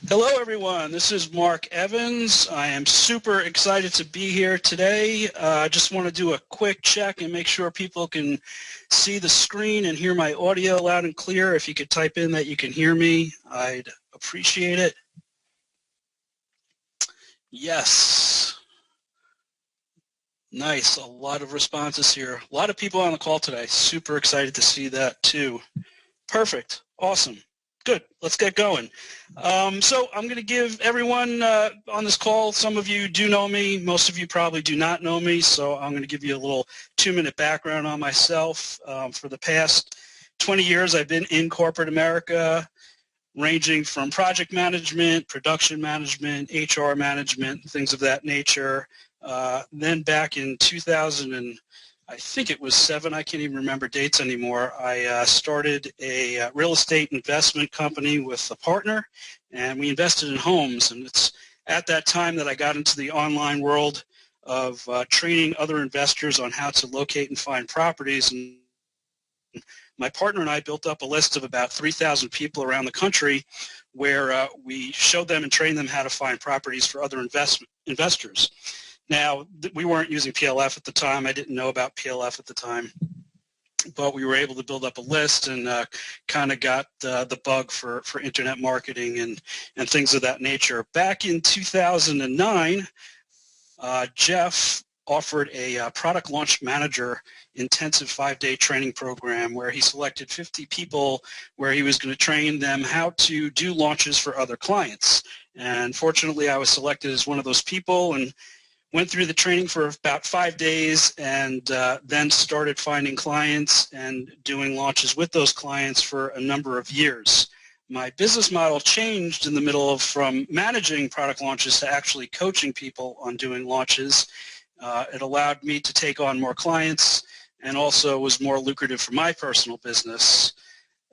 Hello everyone, this is Mark Evans. I am super excited to be here today. I just want to do a quick check and make sure people can see the screen and hear my audio loud and clear. If you could type in that you can hear me, I'd appreciate it. Yes. Nice, a lot of responses here. A lot of people on the call today. Super excited to see that too. Perfect, awesome. Good, let's get going. So I'm going to give everyone on this call, some of you do know me, most of you probably do not know me, so I'm going to give you a little 2-minute background on myself. For the past 20 years, I've been in corporate America, ranging from project management, production management, HR management, things of that nature. Then back in 2000 I think it was 7, I can't even remember dates anymore, I started a real estate investment company with a partner, and we invested in homes. And it's at that time that I got into the online world of training other investors on how to locate and find properties. And my partner and I built up a list of about 3,000 people around the country where we showed them and trained them how to find properties for other investors. Now, we weren't using PLF at the time. I didn't know about PLF at the time, but we were able to build up a list and kind of got the bug for internet marketing and things of that nature. Back in 2009, Jeff offered a product launch manager intensive 5-day training program where he selected 50 people where he was going to train them how to do launches for other clients. And fortunately, I was selected as one of those people and went through the training for about 5 days and then started finding clients and doing launches with those clients for a number of years. My business model changed in the middle of from managing product launches to actually coaching people on doing launches. It allowed me to take on more clients and also was more lucrative for my personal business.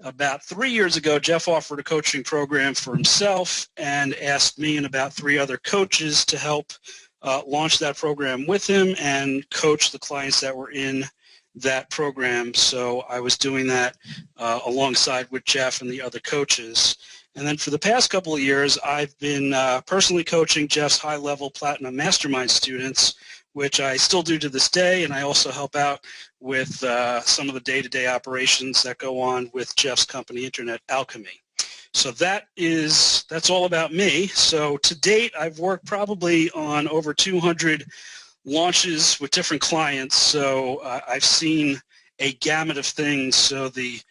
About 3 years ago, Jeff offered a coaching program for himself and asked me and about 3 other coaches to help launch that program with him and coach the clients that were in that program. So I was doing that alongside with Jeff and the other coaches. And then for the past couple of years, I've been personally coaching Jeff's high-level Platinum Mastermind students, which I still do to this day, and I also help out with some of the day-to-day operations that go on with Jeff's company, Internet Alchemy. So that's all about me. So to date, I've worked probably on over 200 launches with different clients. So I've seen a gamut of things. So the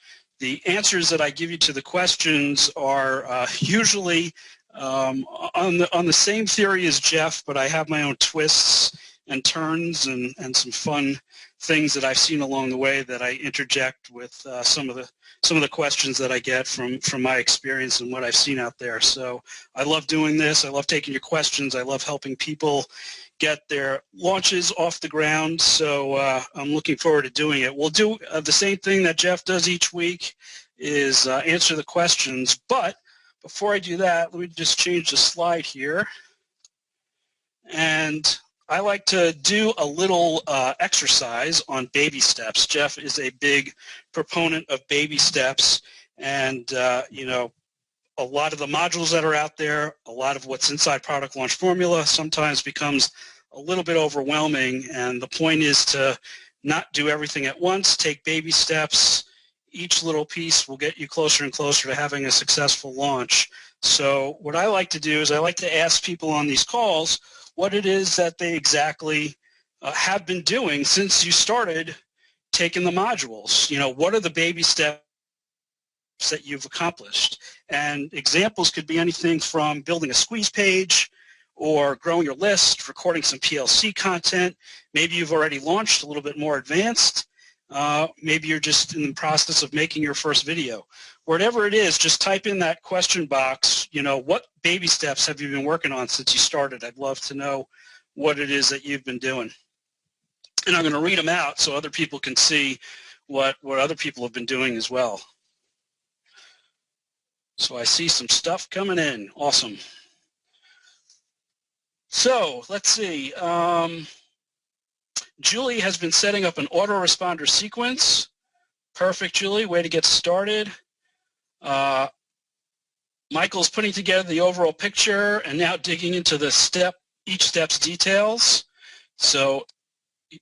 answers that I give you to the questions are usually on the same theory as Jeff, but I have my own twists and turns and some fun things that I've seen along the way that I interject with some of the questions that I get from my experience and what I've seen out there. So I love doing this. I love taking your questions. I love helping people get their launches off the ground. So I'm looking forward to doing it. We'll do the same thing that Jeff does each week is answer the questions. But before I do that, let me just change the slide here. And I like to do a little exercise on baby steps. Jeff is a big proponent of baby steps, and you know, a lot of the modules that are out there, a lot of what's inside Product Launch Formula sometimes becomes a little bit overwhelming, and the point is to not do everything at once, take baby steps. Each little piece will get you closer and closer to having a successful launch. So what I like to do is I like to ask people on these calls what it is that they exactly have been doing since you started taking the modules. You know, what are the baby steps that you've accomplished? And examples could be anything from building a squeeze page or growing your list, recording some PLC content. Maybe you've already launched a little bit more advanced. Maybe you're just in the process of making your first video. Whatever it is, just type in that question box, you know, what baby steps have you been working on since you started? I'd love to know what it is that you've been doing. And I'm going to read them out so other people can see what other people have been doing as well. So I see some stuff coming in. Awesome. So let's see. Julie has been setting up an autoresponder sequence. Perfect, Julie. Way to get started. Michael's putting together the overall picture and now digging into each step's details. So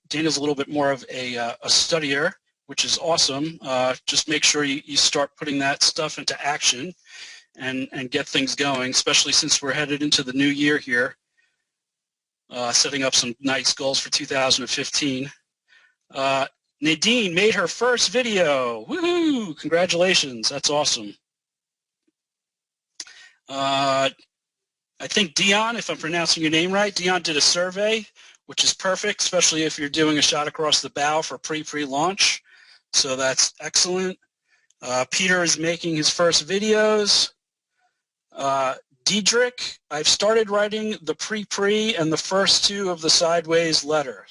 Daniel's a little bit more of a studier, which is awesome. Just make sure you start putting that stuff into action and get things going, especially since we're headed into the new year here, setting up some nice goals for 2015. Nadine made her first video. Woohoo! Congratulations. That's awesome. I think Dion, if I'm pronouncing your name right, Dion did a survey, which is perfect, especially if you're doing a shot across the bow for pre-launch. So that's excellent. Peter is making his first videos. Diedrich, I've started writing the pre and the first two of the sideways letter.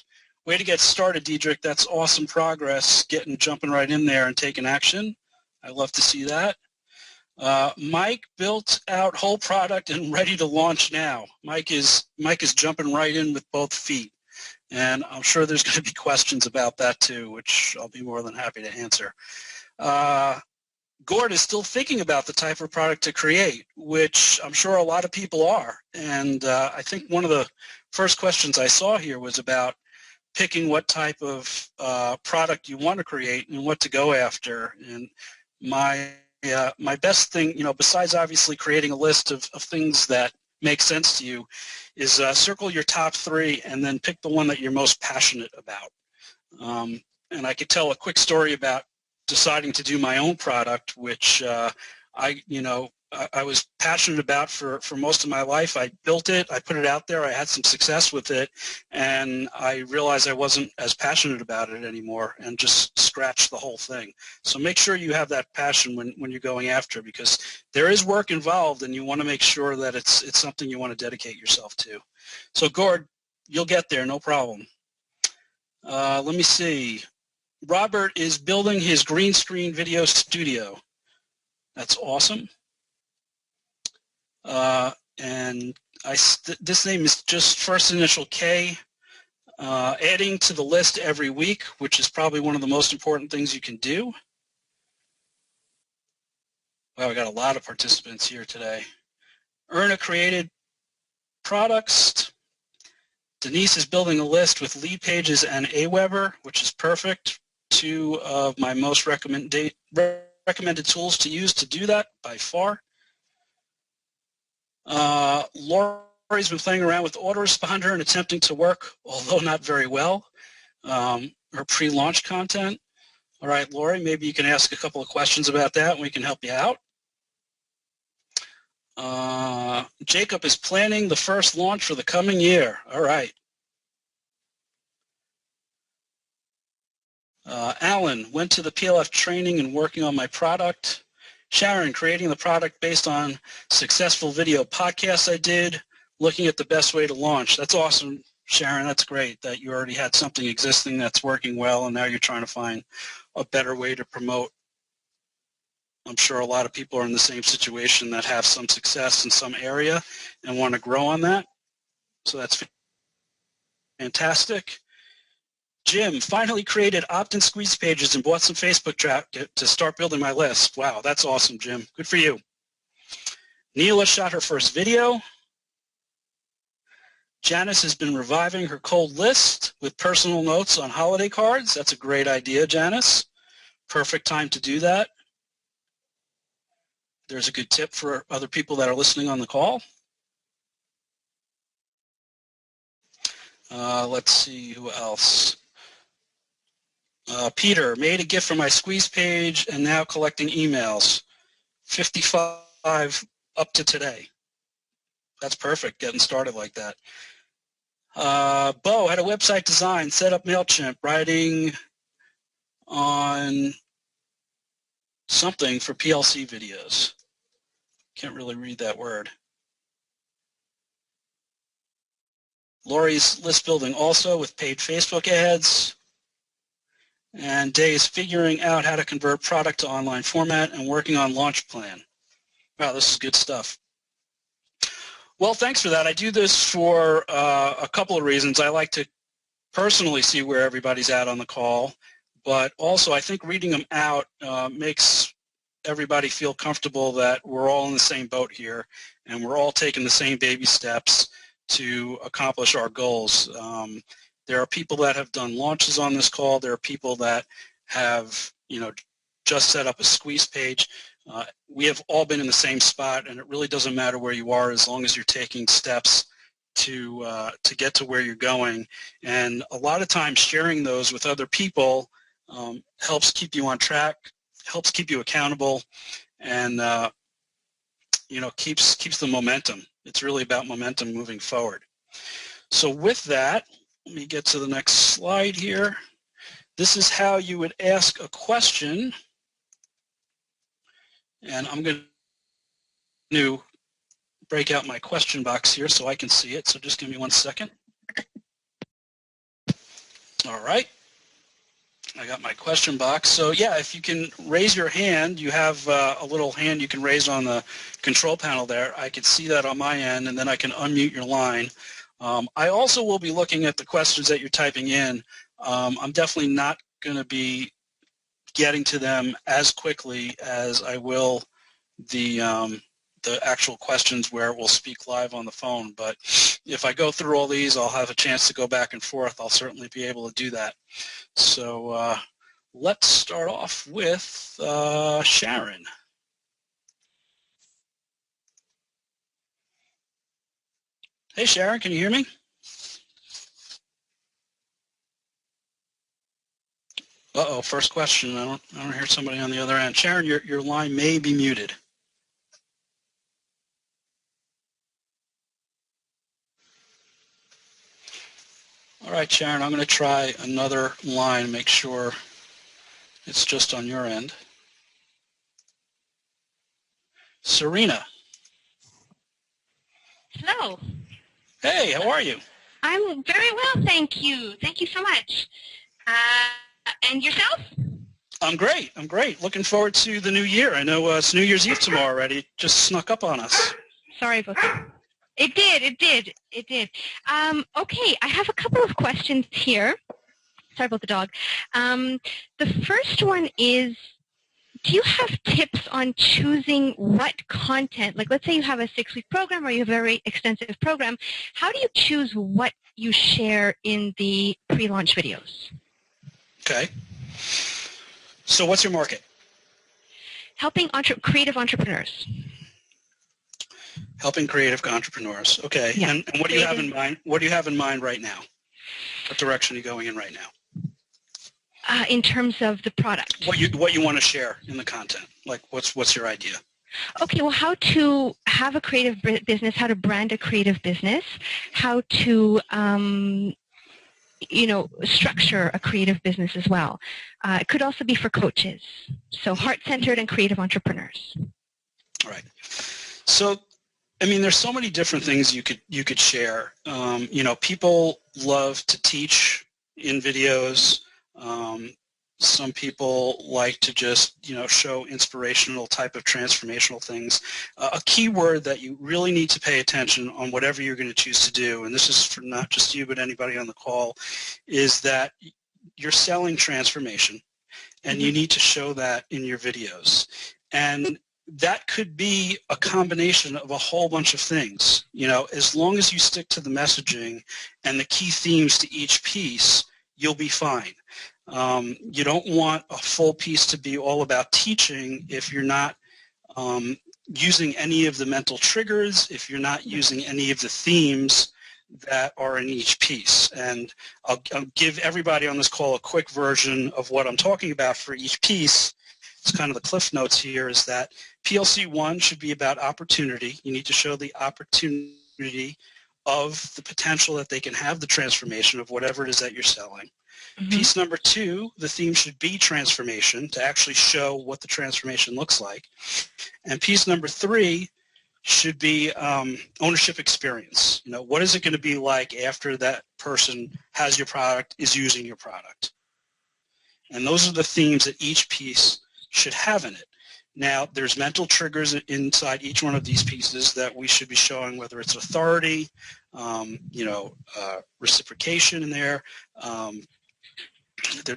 Way to get started, Diedrich. That's awesome progress, jumping right in there and taking action. I love to see that. Mike built out whole product and ready to launch now. Mike is jumping right in with both feet. And I'm sure there's going to be questions about that too, which I'll be more than happy to answer. Gord is still thinking about the type of product to create, which I'm sure a lot of people are. And I think one of the first questions I saw here was about picking what type of product you want to create and what to go after. And my best thing, besides obviously creating a list of things that make sense to you, is circle your top 3 and then pick the one that you're most passionate about. And I could tell a quick story about deciding to do my own product, which I was passionate about for most of my life. I built it, I put it out there, I had some success with it, and I realized I wasn't as passionate about it anymore and just scratched the whole thing. So make sure you have that passion when you're going after, because there is work involved and you want to make sure that it's something you want to dedicate yourself to. So Gord, you'll get there, no problem. Let me see. Robert is building his green screen video studio. That's awesome. And this name is just first initial K. Adding to the list every week, which is probably one of the most important things you can do. Wow, we got a lot of participants here today. Erna created products. Denise is building a list with lead pages and Aweber, which is perfect. 2 of my most recommended tools to use to do that by far. Lori's been playing around with auto responder and attempting to work, although not very well, her pre-launch content. All right, Lori, maybe you can ask a couple of questions about that and we can help you out. Jacob is planning the first launch for the coming year. All right. Alan went to the PLF training and working on my product. Sharon, creating the product based on successful video podcasts I did, looking at the best way to launch. That's awesome, Sharon. That's great that you already had something existing that's working well and now you're trying to find a better way to promote. I'm sure a lot of people are in the same situation that have some success in some area and want to grow on that. So that's fantastic. Jim finally created opt-in squeeze pages and bought some Facebook traffic to start building my list. Wow, that's awesome, Jim. Good for you. Neela shot her first video. Janice has been reviving her cold list with personal notes on holiday cards. That's a great idea, Janice. Perfect time to do that. There's a good tip for other people that are listening on the call. Let's see who else. Peter made a gift for my squeeze page and now collecting emails. 55 up to today. That's perfect, getting started like that. Bo had a website design, set up MailChimp, writing on something for PLC videos. Can't really read that word. Lori's list building also with paid Facebook ads. And Day is figuring out how to convert product to online format and working on launch plan. Wow, this is good stuff. Well, thanks for that. I do this for a couple of reasons. I like to personally see where everybody's at on the call, but also I think reading them out makes everybody feel comfortable that we're all in the same boat here and we're all taking the same baby steps to accomplish our goals. There are people that have done launches on this call. There are people that have, just set up a squeeze page. We have all been in the same spot, and it really doesn't matter where you are as long as you're taking steps to get to where you're going. And a lot of times sharing those with other people helps keep you on track, helps keep you accountable, and keeps the momentum. It's really about momentum moving forward. So with that, let me get to the next slide here. This is how you would ask a question. And I'm going to break out my question box here so I can see it. So just give me 1 second. All right. I got my question box. So yeah, if you can raise your hand, you have a little hand you can raise on the control panel there. I can see that on my end, and then I can unmute your line. I also will be looking at the questions that you're typing in. I'm definitely not going to be getting to them as quickly as I will the actual questions where we'll speak live on the phone. But if I go through all these, I'll have a chance to go back and forth. I'll certainly be able to do that. So let's start off with Sharon. Hey, Sharon, can you hear me? Uh-oh, first question. I don't hear somebody on the other end. Sharon, your line may be muted. All right, Sharon, I'm going to try another line, make sure it's just on your end. Serena. Hello. Hey, how are you? I'm very well, thank you. Thank you so much. And yourself? I'm great. I'm great. Looking forward to the new year. I know it's New Year's Eve tomorrow already. It just snuck up on us. Sorry about that. It did. Okay, I have a couple of questions here. Sorry about the dog. The first one is, do you have tips on choosing what content, like let's say you have a 6-week program or you have a very extensive program, how do you choose what you share in the pre-launch videos? Okay. So what's your market? Helping creative entrepreneurs. Helping creative entrepreneurs. Okay. Yeah. And what do you have in mind? What do you have in mind right now? What direction are you going in right now? In terms of the product. What you want to share in the content? Like what's your idea? Okay, well, how to have a creative business, how to brand a creative business, how to structure a creative business as well. It could also be for coaches. So heart-centered and creative entrepreneurs. All right. So, I mean, there's so many different things you could share. People love to teach in videos. Some people like to just, show inspirational type of transformational things. A key word that you really need to pay attention on whatever you're going to choose to do, and this is for not just you but anybody on the call, is that you're selling transformation, and you need to show that in your videos. And that could be a combination of a whole bunch of things. As long as you stick to the messaging and the key themes to each piece, you'll be fine. You don't want a full piece to be all about teaching if you're not using any of the mental triggers, if you're not using any of the themes that are in each piece. And I'll give everybody on this call a quick version of what I'm talking about for each piece. It's kind of the cliff notes here, is that PLC 1 should be about opportunity. You need to show the opportunity of the potential that they can have the transformation of whatever it is that you're selling. Mm-hmm. Piece number 2, the theme should be transformation, to actually show what the transformation looks like. And piece number 3 should be ownership experience. What is it going to be like after that person has your product, is using your product? And those are the themes that each piece should have in it. Now, there's mental triggers inside each one of these pieces that we should be showing, whether it's authority, reciprocation in there,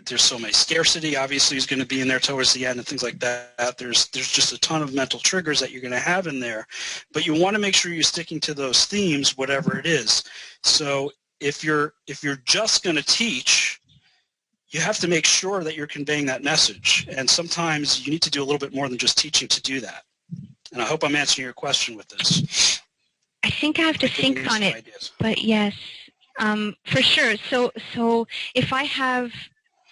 there's so many. Scarcity obviously is going to be in there towards the end and things like that. There's just a ton of mental triggers that you're going to have in there, but you want to make sure you're sticking to those themes, whatever it is. So if you're just going to teach, you have to make sure that you're conveying that message. And sometimes you need to do a little bit more than just teaching to do that. And I hope I'm answering your question with this. I think I have to think on it, but yes, for sure. So if I have,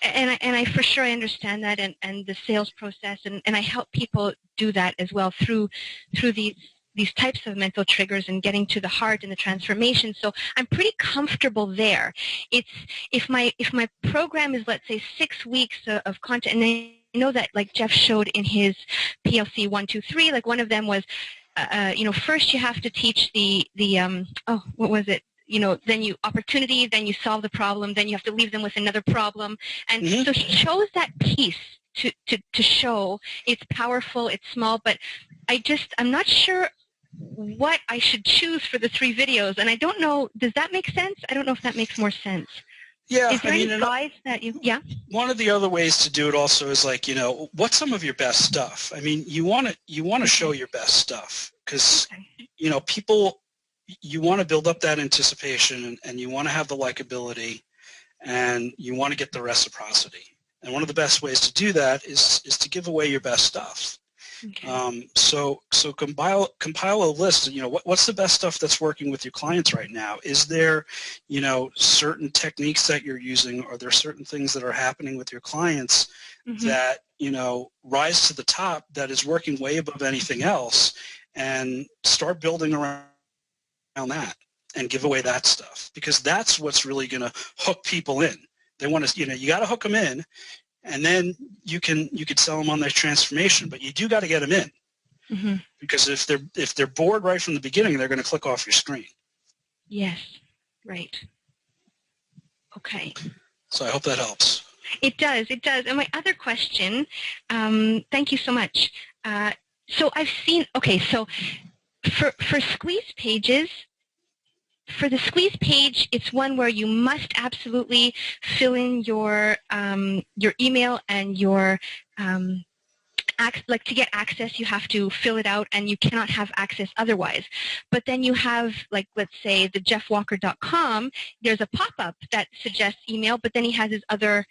and I for sure I understand that, and the sales process, and I help people do that as well through these types of mental triggers and getting to the heart and the transformation. So I'm pretty comfortable there. It's if my program is, let's say, 6 weeks of content, and I know that, like Jeff showed in his PLC 123, like one of them was, first you have to teach what was it? Then you opportunity, then you solve the problem, then you have to leave them with another problem. And so he chose that piece to show it's powerful, it's small, but I'm not sure what I should choose for the 3 videos. And I don't know, does that make sense? I don't know if that makes more sense. Yeah, is there any advice that you, yeah? One of the other ways to do it also is like, what's some of your best stuff? I mean, you want to show your best stuff because, people, you want to build up that anticipation and you want to have the likability and you want to get the reciprocity. And one of the best ways to do that is to give away your best stuff. Okay. So compile a list. What's the best stuff that's working with your clients right now? Is there, certain techniques that you're using? Are there certain things that are happening with your clients that rise to the top that is working way above anything else? And start building around that and give away that stuff, because that's what's really going to hook people in. They want to, you got to hook them in. And then you could sell them on their transformation, but you do got to get them in, because if they're bored right from the beginning, they're going to click off your screen. Yes, right. Okay. So I hope that helps. It does. It does. And my other question, thank you so much. So I've seen. Okay, so for squeeze pages. For the squeeze page, it's one where you must absolutely fill in your email and your to get access, you have to fill it out, and you cannot have access otherwise. But then you have, like, let's say the jeffwalker.com. There's a pop-up that suggests email, but then he has his other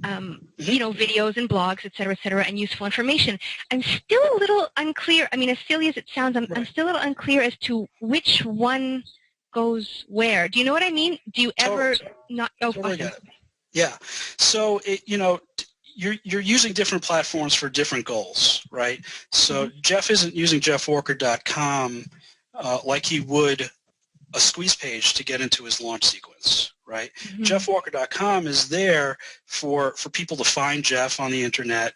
videos and blogs, et cetera, and useful information. I'm still a little unclear. I mean, as silly as it sounds, I'm still a little unclear as to which one goes where. Do you know what I mean? Do you ever not? Oh, totally get it. Yeah. So you're using different platforms for different goals, right? So Jeff isn't using jeffwalker.com like he would a squeeze page to get into his launch sequence, right? Jeffwalker.com is there for people to find Jeff on the internet,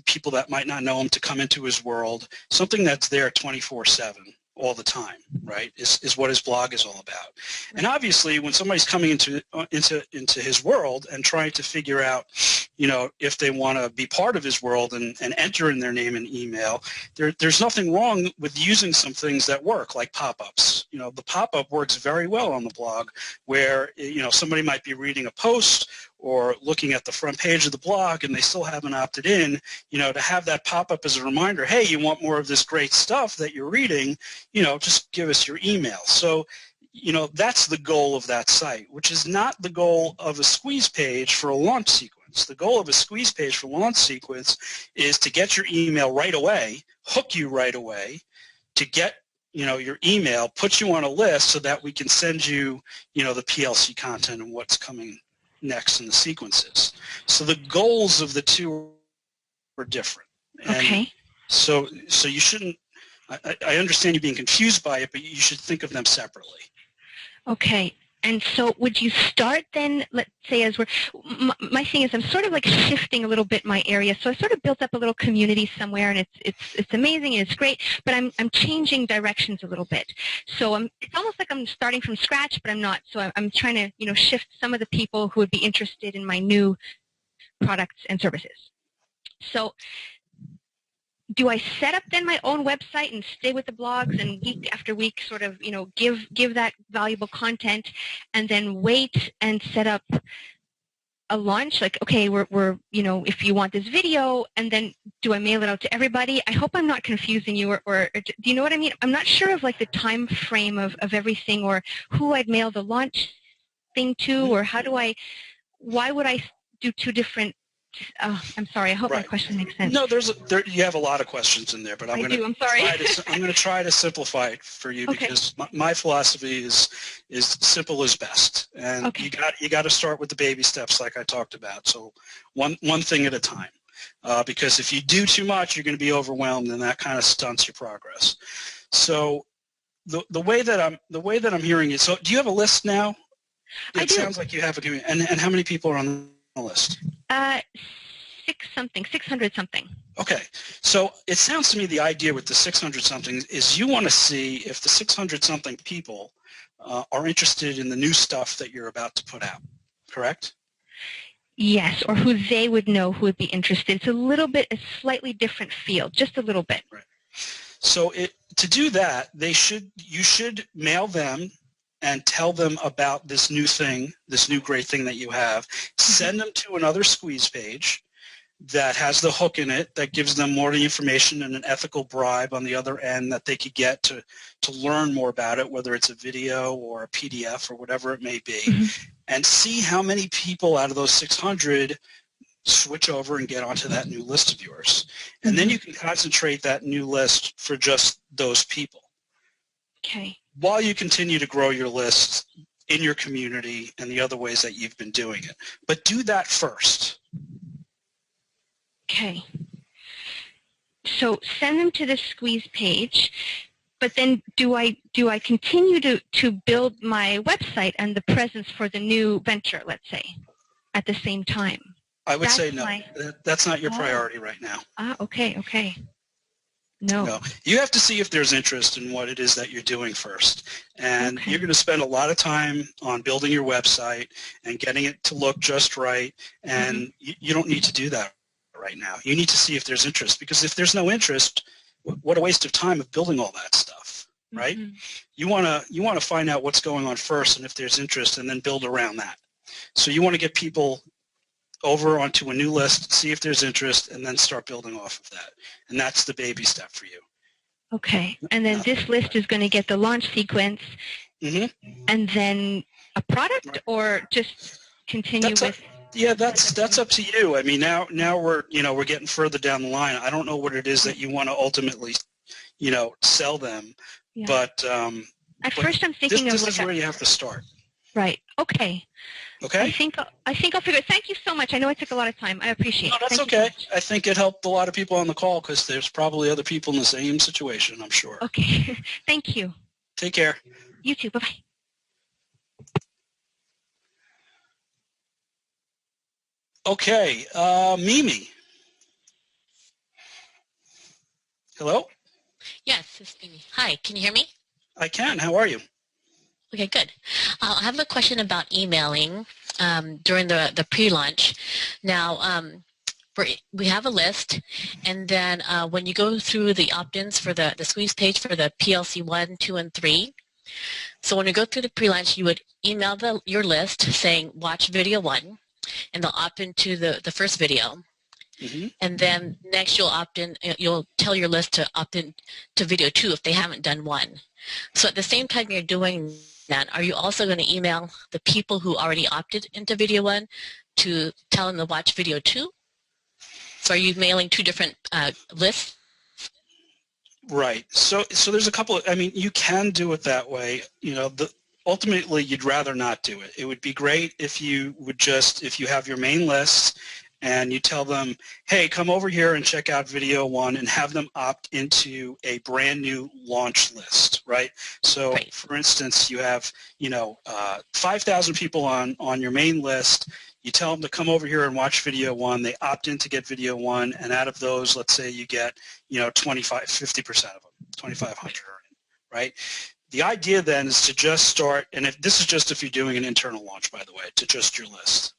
people that might not know him to come into his world, something that's there 24/7. All the time, right? Is what his blog is all about. And obviously, when somebody's coming into his world and trying to figure out, if they want to be part of his world and enter in their name and email, there's nothing wrong with using some things that work, like pop-ups. The pop-up works very well on the blog, where somebody might be reading a post or looking at the front page of the blog and they still haven't opted in, to have that pop up as a reminder, hey, you want more of this great stuff that you're reading, just give us your email. So, that's the goal of that site, which is not the goal of a squeeze page for a launch sequence. The goal of a squeeze page for a launch sequence is to get your email right away, hook you right away, to get your email, put you on a list so that we can send you, the PLC content and what's coming next in the sequences. So the goals of the two are different. And okay. So you shouldn't, I understand you being confused by it, but you should think of them separately. Okay. And so would you start then, let's say, as my thing is I'm sort of like shifting a little bit my area. So I sort of built up a little community somewhere, and it's amazing and it's great, but I'm changing directions a little bit. So it's almost like I'm starting from scratch, but I'm not. So I'm trying to, shift some of the people who would be interested in my new products and services. So do I set up then my own website and stay with the blogs and week after week sort of, give that valuable content, and then wait and set up a launch? Like, okay, we're if you want this video, and then do I mail it out to everybody? I hope I'm not confusing you, or do you know what I mean? I'm not sure of like the time frame of everything, or who I'd mail the launch thing to, or why would I do two different? I'm sorry. I hope my question makes sense. No, you have a lot of questions in there, but I'm going to try to simplify it for you, because my philosophy is simple is best, and you got to start with the baby steps, like I talked about. So one thing at a time, because if you do too much, you're going to be overwhelmed, and that kind of stunts your progress. So the way that I'm hearing it. So do you have a list now? It sounds like you have a community. And how many people are on the list? 600 something. Okay, so it sounds to me the idea with the 600 something is you want to see if the 600 something people are interested in the new stuff that you're about to put out, correct? Yes, or who they would know who would be interested. It's a slightly different field, just a little bit. Right. So to do that, you should mail them and tell them about this new thing, this new great thing that you have. Send them to another squeeze page that has the hook in it that gives them more information and an ethical bribe on the other end that they could get to learn more about it, whether it's a video or a PDF or whatever it may be, and see how many people out of those 600 switch over and get onto that new list of yours. And then you can concentrate that new list for just those people. Okay. While you continue to grow your list in your community and the other ways that you've been doing it. But do that first. Okay. So send them to the squeeze page, but then do I continue to build my website and the presence for the new venture, let's say, at the same time? I would say no. That's not your priority right now. Okay. No. You have to see if there's interest in what it is that you're doing first. And you're going to spend a lot of time on building your website and getting it to look just right. And you don't need to do that right now. You need to see if there's interest, because if there's no interest, what a waste of time of building all that stuff, right? You want to find out what's going on first, and if there's interest, and then build around that. So you want to get people over onto a new list, see if there's interest, and then start building off of that. And that's the baby step for you. Okay. And then this list is going to get the launch sequence, and then a product, or just continue with... Yeah, that's up to you. I mean, now we're getting further down the line. I don't know what it is that you want to ultimately, sell them, but at first I'm thinking this is where you have to start. Right. Okay. Okay. I think I'll figure it. Thank you so much. I know it took a lot of time. I appreciate it. No, that's okay. I think it helped a lot of people on the call, because there's probably other people in the same situation, I'm sure. Okay. Thank you. Take care. You too. Bye-bye. Okay, Mimi. Hello? Yes, it's Mimi. Hi, can you hear me? I can. How are you? Okay, good. I have a question about emailing during the pre-launch. Now, we have a list, and then when you go through the opt-ins for the squeeze page for the PLC 1, 2, and 3, so when you go through the pre-launch, you would email your list saying, watch video 1, and they'll opt into the first video. And then next you'll tell your list to opt in to video 2 if they haven't done 1. So at the same time you're doing that, are you also going to email the people who already opted into video 1 to tell them to watch video 2? So are you mailing 2 different lists? Right. So there's a couple I mean, you can do it that way. Ultimately, you'd rather not do it. It would be great if you if you have your main list and you tell them, hey, come over here and check out video 1, and have them opt into a brand new launch list, right? So, for instance, you have, 5,000 people on your main list. You tell them to come over here and watch video 1. They opt in to get video 1, and out of those, let's say you get, 50% of them, 2,500, right? The idea then is to just start, and this is just if you're doing an internal launch, by the way, to just your list.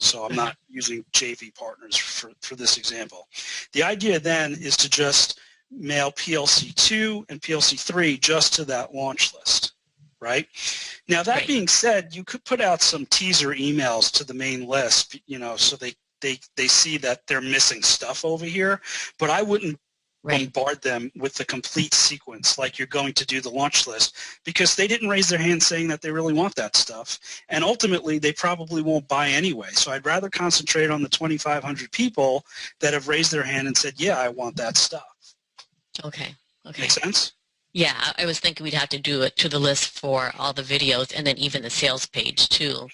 So I'm not using JV partners for this example. The idea then is to just mail PLC 2 and PLC 3 just to that launch list, right? Now, that Right. being said, you could put out some teaser emails to the main list, so they see that they're missing stuff over here, but I wouldn't Right. bombard them with the complete sequence like you're going to do the launch list, because they didn't raise their hand saying that they really want that stuff, and ultimately they probably won't buy anyway. So I'd rather concentrate on the 2,500 people that have raised their hand and said, yeah, I want that stuff. Okay. Okay. Make sense? Yeah, I was thinking we'd have to do it to the list for all the videos and then even the sales page too.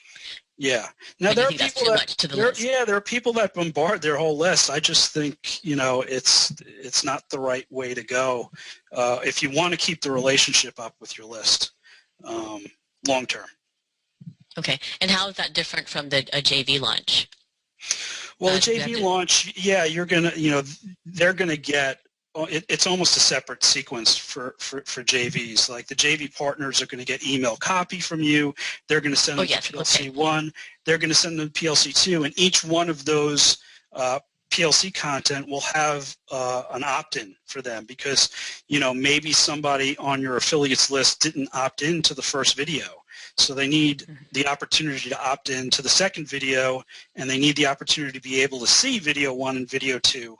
Yeah. Now But there you are think that's people too that much to the list? there are people that bombard their whole list. I just think it's not the right way to go if you want to keep the relationship up with your list long term. Okay. And how is that different from a JV launch? Well, the Do you have JV to- launch, yeah, you're gonna, they're gonna get. It's almost a separate sequence for JVs. Like the JV partners are going to get email copy from you. They're going to send them to PLC1. They're going to send them to PLC2, and each one of those PLC content will have an opt-in for them, because maybe somebody on your affiliates list didn't opt in to the first video. So they need the opportunity to opt in to the second video, and they need the opportunity to be able to see video 1 and video 2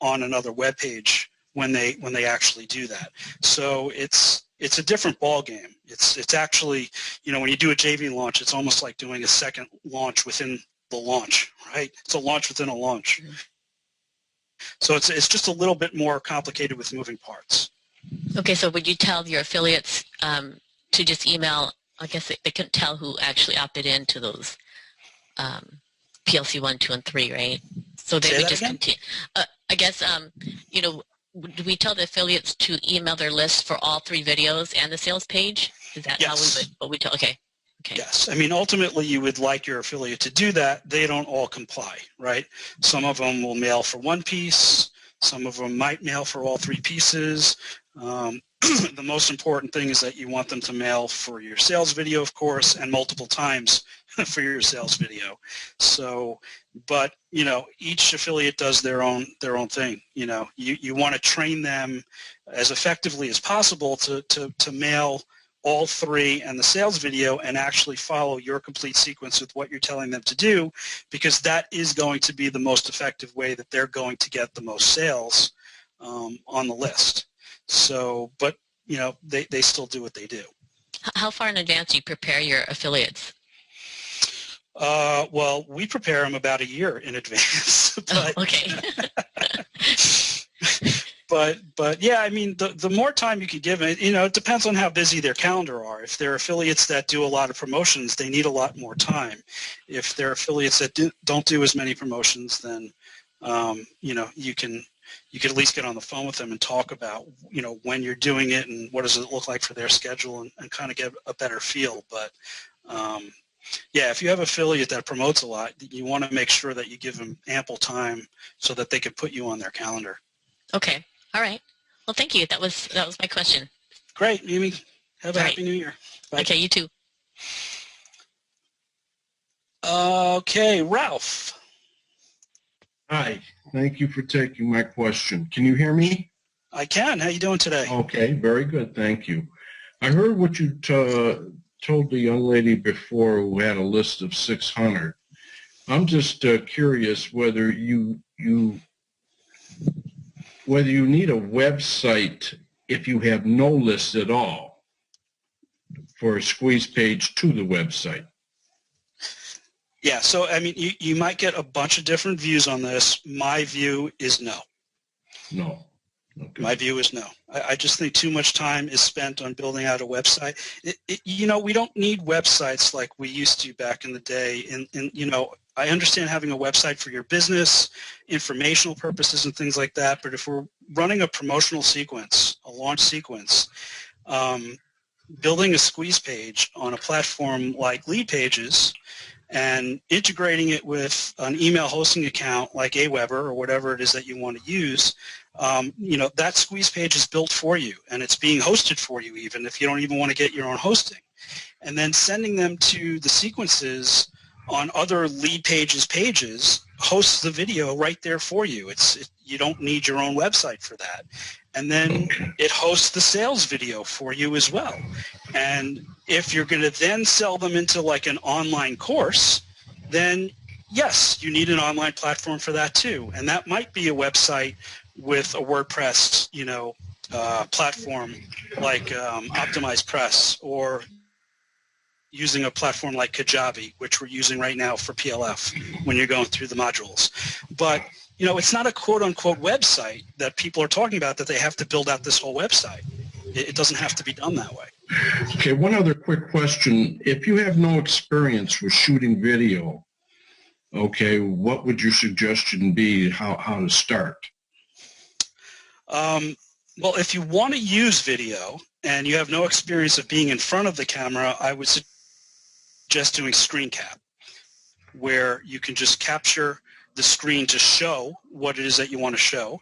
on another web page when they actually do that. So it's a different ball game. It's actually, when you do a JV launch, it's almost like doing a second launch within the launch, right? It's a launch within a launch. So it's just a little bit more complicated with moving parts. Okay, so would you tell your affiliates to just email? I guess they couldn't tell who actually opted in to those PLC 1, 2, and 3, right? So they would just continue. I guess, do we tell the affiliates to email their list for all 3 videos and the sales page? Is that how we would tell? Okay. Okay. Yes. I mean, ultimately, you would like your affiliate to do that. They don't all comply, right? Some of them will mail for 1 piece. Some of them might mail for all 3 pieces. The most important thing is that you want them to mail for your sales video, of course, and multiple times for your sales video. So, but each affiliate does their own thing. You want to train them as effectively as possible to mail all 3 and the sales video and actually follow your complete sequence with what you're telling them to do, because that is going to be the most effective way that they're going to get the most sales on the list. So, but they still do what they do. How far in advance do you prepare your affiliates? Well, we prepare them about a year in advance. But, okay. but yeah, I mean, the more time you can give it, it depends on how busy their calendar are. If they're affiliates that do a lot of promotions, they need a lot more time. If they're affiliates that don't do as many promotions, then you can at least get on the phone with them and talk about when you're doing it and what does it look like for their schedule, and kind of get a better feel. But yeah, if you have an affiliate that promotes a lot, you want to make sure that you give them ample time so that they can put you on their calendar. Okay. All right. Well, thank you. That was my question. Great, Mimi. Have a happy New Year. Bye. Okay, you too. Okay, Ralph. Hi. Thank you for taking my question. Can you hear me? I can. How you doing today? Okay, very good. Thank you. I heard what you told the young lady before who had a list of 600. I'm just curious whether you need a website if you have no list at all for a squeeze page to the website. Yeah, so I mean, you might get a bunch of different views on this. My view is no. No. Okay. My view is no. I just think too much time is spent on building out a website. We don't need websites like we used to back in the day. And I understand having a website for your business, informational purposes and things like that, but if we're running a promotional sequence, a launch sequence, building a squeeze page on a platform like Lead Pages and integrating it with an email hosting account like Aweber or whatever it is that you want to use, that squeeze page is built for you, and it's being hosted for you even if you don't even want to get your own hosting. And then sending them to the sequences on other Lead Pages pages hosts the video right there for you. You don't need your own website for that. And then it hosts the sales video for you as well. And if you're going to then sell them into like an online course, then yes, you need an online platform for that too. And that might be a website with a WordPress, platform like Optimized Press, or using a platform like Kajabi, which we're using right now for PLF when you're going through the modules. But it's not a quote-unquote website that people are talking about that they have to build out this whole website. It doesn't have to be done that way. Okay, one other quick question. If you have no experience with shooting video, okay, what would your suggestion be how to start? Well, if you want to use video and you have no experience of being in front of the camera, I would suggest doing screen cap, where you can just capture the screen to show what it is that you want to show.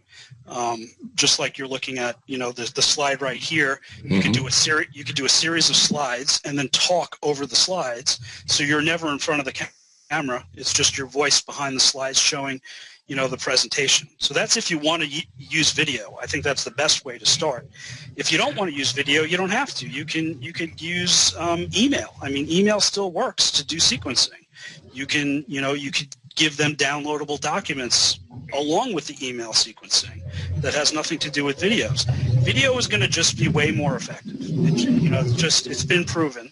Just like you're looking at, the slide right here. You could do a series of slides and then talk over the slides, so you're never in front of the camera. It's just your voice behind the slides showing, the presentation. So that's if you want to use video. I think that's the best way to start. If you don't want to use video, you don't have to. You could use email. I mean, email still works to do sequencing. You could give them downloadable documents along with the email sequencing that has nothing to do with videos. Video is going to just be way more effective. It's been proven.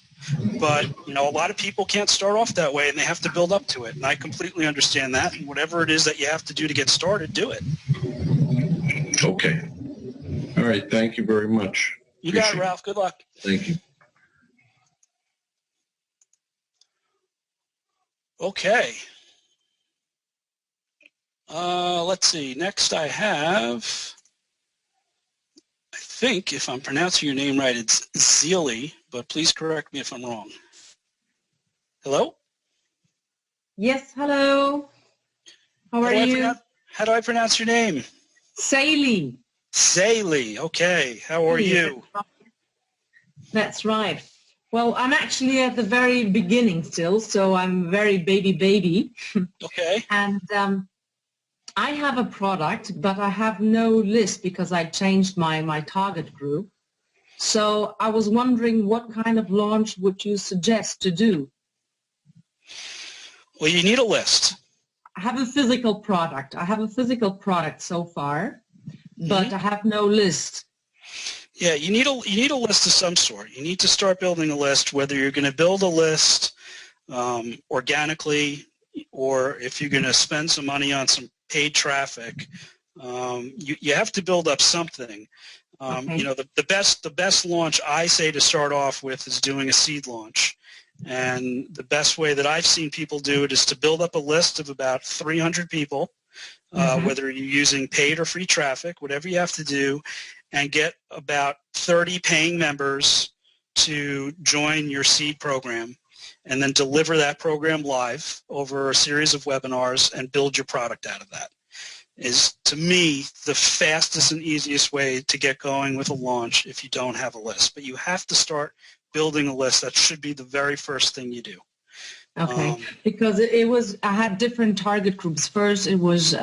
But, a lot of people can't start off that way, and they have to build up to it. And I completely understand that. And whatever it is that you have to do to get started, do it. Okay. All right. Thank you very much. You got it, Ralph. Good luck. Thank you. Okay. Let's see. Next I have, I think if I'm pronouncing your name right, it's Zeely, but please correct me if I'm wrong. Hello? Yes, hello. How are you? How do I pronounce your name? Saily. Saily. Okay. How are you? That's right. Well, I'm actually at the very beginning still, so I'm very baby. Okay. And I have a product, but I have no list because I changed my target group. So I was wondering, what kind of launch would you suggest to do? Well, you need a list. I have a physical product. So far, but I have no list. Yeah, you need a list of some sort. You need to start building a list, whether you're going to build a list organically, or if you're going to spend some money on some paid traffic. You have to build up something. Okay. The best launch I say to start off with is doing a seed launch. And the best way that I've seen people do it is to build up a list of about 300 people, whether you're using paid or free traffic, whatever you have to do, and get about 30 paying members to join your seed program, and then deliver that program live over a series of webinars and build your product out of that. Is, to me, the fastest and easiest way to get going with a launch if you don't have a list. But you have to start building a list. That should be the very first thing you do. Okay, because I had different target groups. First, it was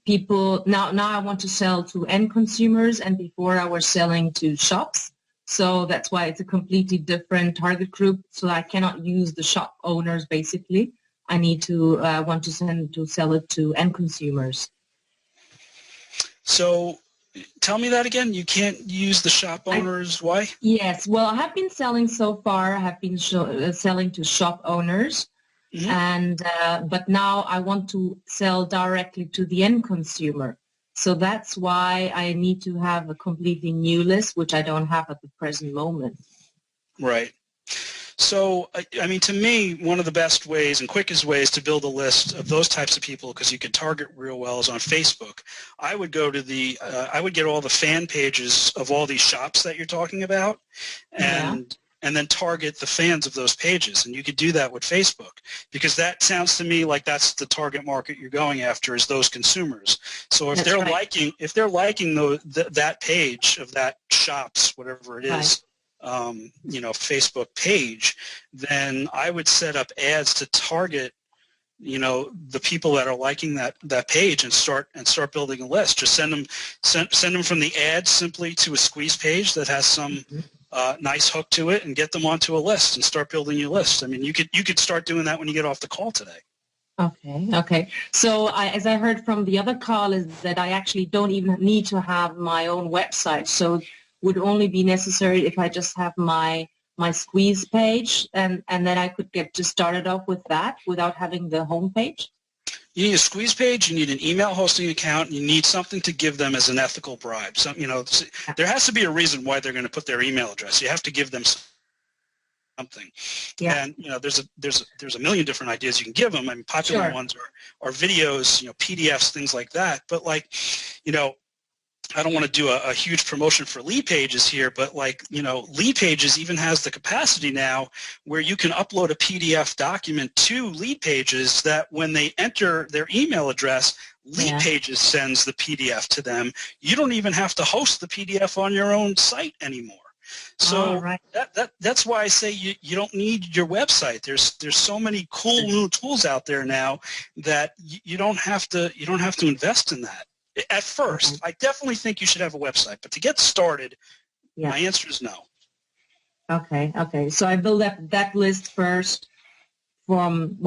people. Now I want to sell to end consumers, and before I was selling to shops. So that's why it's a completely different target group. So I cannot use the shop owners. Basically, I need to want to sell it to end consumers. So tell me that again. You can't use the shop owners. Why? Yes. Well, I have been selling so far. I have been selling to shop owners, and but now I want to sell directly to the end consumer. So that's why I need to have a completely new list, which I don't have at the present moment. Right. So, I mean, to me, one of the best ways and quickest ways to build a list of those types of people, because you can target real well, is on Facebook. I would go to I would get all the fan pages of all these shops that you're talking about, and then target the fans of those pages. And you could do that with Facebook, because that sounds to me like that's the target market you're going after, is those consumers. So if they're liking that page of that shop's, whatever it is, Facebook page, then I would set up ads to target the people that are liking that page and start building a list. Just send them from the ad simply to a squeeze page that has some nice hook to it, and get them onto a list and start building your list. I mean, you could start doing that when you get off the call today. Okay. So as I heard from the other call, is that I actually don't even need to have my own website. So it would only be necessary if I just have my squeeze page, and then I could get just started off with that without having the home page. You need a squeeze page, you need an email hosting account, and you need something to give them as an ethical bribe. So, there has to be a reason why they're going to put their email address. You have to give them something. Yeah. And there's a million different ideas you can give them. I mean, popular ones are videos, PDFs, things like that. But I don't want to do a huge promotion for Lead Pages here, but Lead Pages even has the capacity now where you can upload a PDF document to Lead Pages that when they enter their email address, Lead Pages sends the PDF to them. You don't even have to host the PDF on your own site anymore. So that's why I say you don't need your website. There's so many cool new tools out there now that you don't have to invest in that. At first, I definitely think you should have a website, but to get started, my answer is no. Okay. So I build up that list first from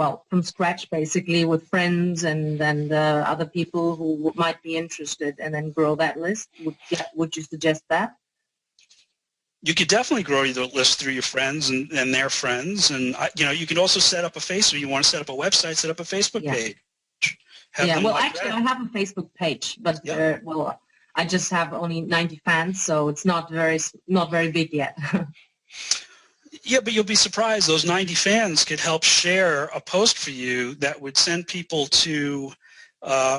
scratch, basically, with friends and other people who might be interested, and then grow that list. Would you suggest that? You could definitely grow your list through your friends and their friends, and you can also set up a Facebook. You want to set up a website, set up a Facebook page. Actually, I have a Facebook page, but I just have only 90 fans, so it's not very big yet. Yeah, but you'll be surprised. Those 90 fans could help share a post for you that would send people to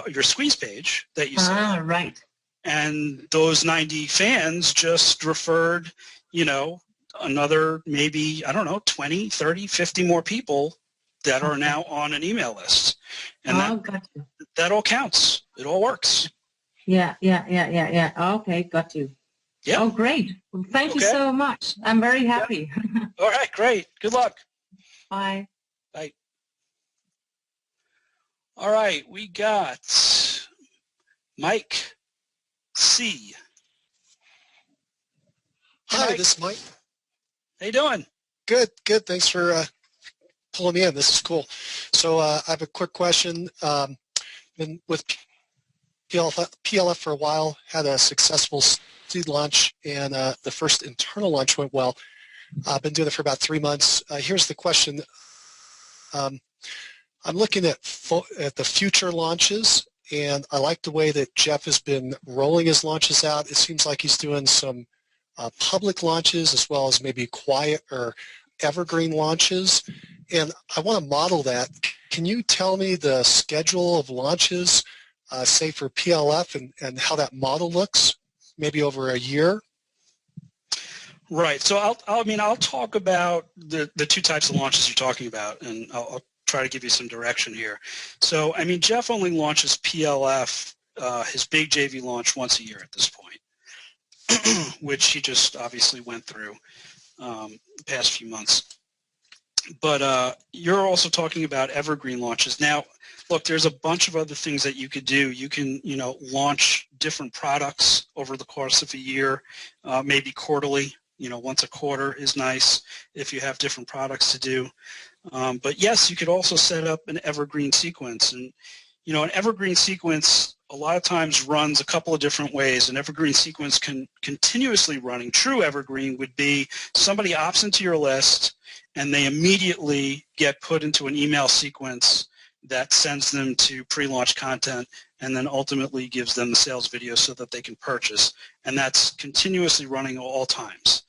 your squeeze page that you set. Right. And those 90 fans just referred, another maybe, 20, 30, 50 more people that are now on an email list. And that all counts. It all works. Yeah. Okay, got you. Yeah. Oh, great. Well, thank you so much. I'm very happy. Yeah. All right, great. Good luck. Bye. Bye. All right, we got Mike C. Hi, Mike. this is Mike. How you doing? Good. Thanks for pulling me in. This is cool. So I have a quick question. Been with PLF for a while, had a successful seed launch, and the first internal launch went well. I've been doing it for about 3 months. Here's the question. I'm looking at the future launches, and I like the way that Jeff has been rolling his launches out. It seems like he's doing some public launches as well as maybe quiet or evergreen launches, and I want to model that. Can you tell me the schedule of launches, say for PLF, and how that model looks, maybe over a year? Right. So I'll talk about the two types of launches you're talking about, and I'll try to give you some direction here. So Jeff only launches PLF, his big JV launch, once a year at this point, which he just obviously went through the past few months. But you're also talking about evergreen launches. Now, look, there's a bunch of other things that you could do. You can, launch different products over the course of a year, maybe quarterly. Once a quarter is nice if you have different products to do. But yes, you could also set up an evergreen sequence. And, an evergreen sequence a lot of times runs a couple of different ways. An evergreen sequence can continuously running. True evergreen would be somebody opts into your list and they immediately get put into an email sequence that sends them to pre-launch content and then ultimately gives them the sales video so that they can purchase. And that's continuously running at all times.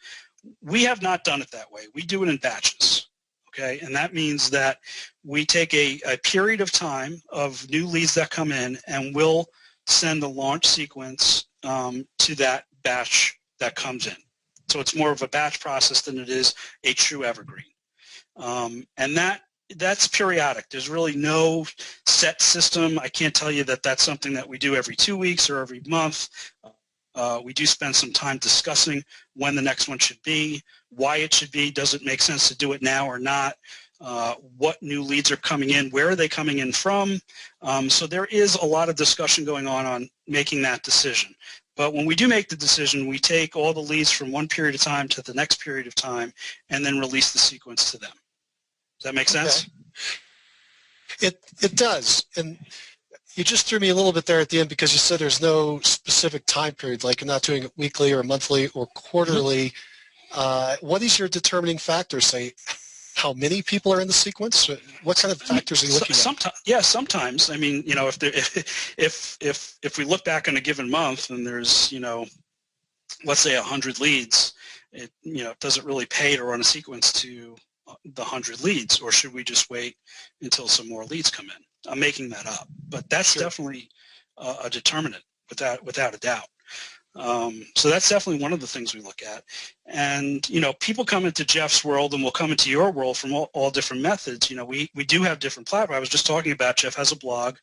We have not done it that way. We do it in batches, okay? And that means that we take a period of time of new leads that come in and we'll send a launch sequence to that batch that comes in. So it's more of a batch process than it is a true evergreen. And that's periodic. There's really no set system. I can't tell you that that's something that we do every 2 weeks or every month. We do spend some time discussing when the next one should be, why it should be, does it make sense to do it now or not. what new leads are coming in, where are they coming in from. So there is a lot of discussion going on making that decision. But when we do make the decision, we take all the leads from one period of time to the next period of time and then release the sequence to them. Does that make sense? Okay. It does. And you just threw me a little bit there at the end because you said there's no specific time period, like you're not doing it weekly or monthly or quarterly. What is your determining factor? Say, how many people are in the sequence? What kind of factors are you looking at? Yeah, sometimes. I mean, you know, if we look back on a given month and there's, you know, let's say 100 leads, it, you know, it doesn't really pay to run a sequence to the 100 leads, or should we just wait until some more leads come in? I'm making that up, but that's definitely a determinant without a doubt. So that's definitely one of the things we look at. And, you know, people come into Jeff's world and will come into your world from all different methods. You know, we do have different platforms. I was just talking about Jeff has a blog.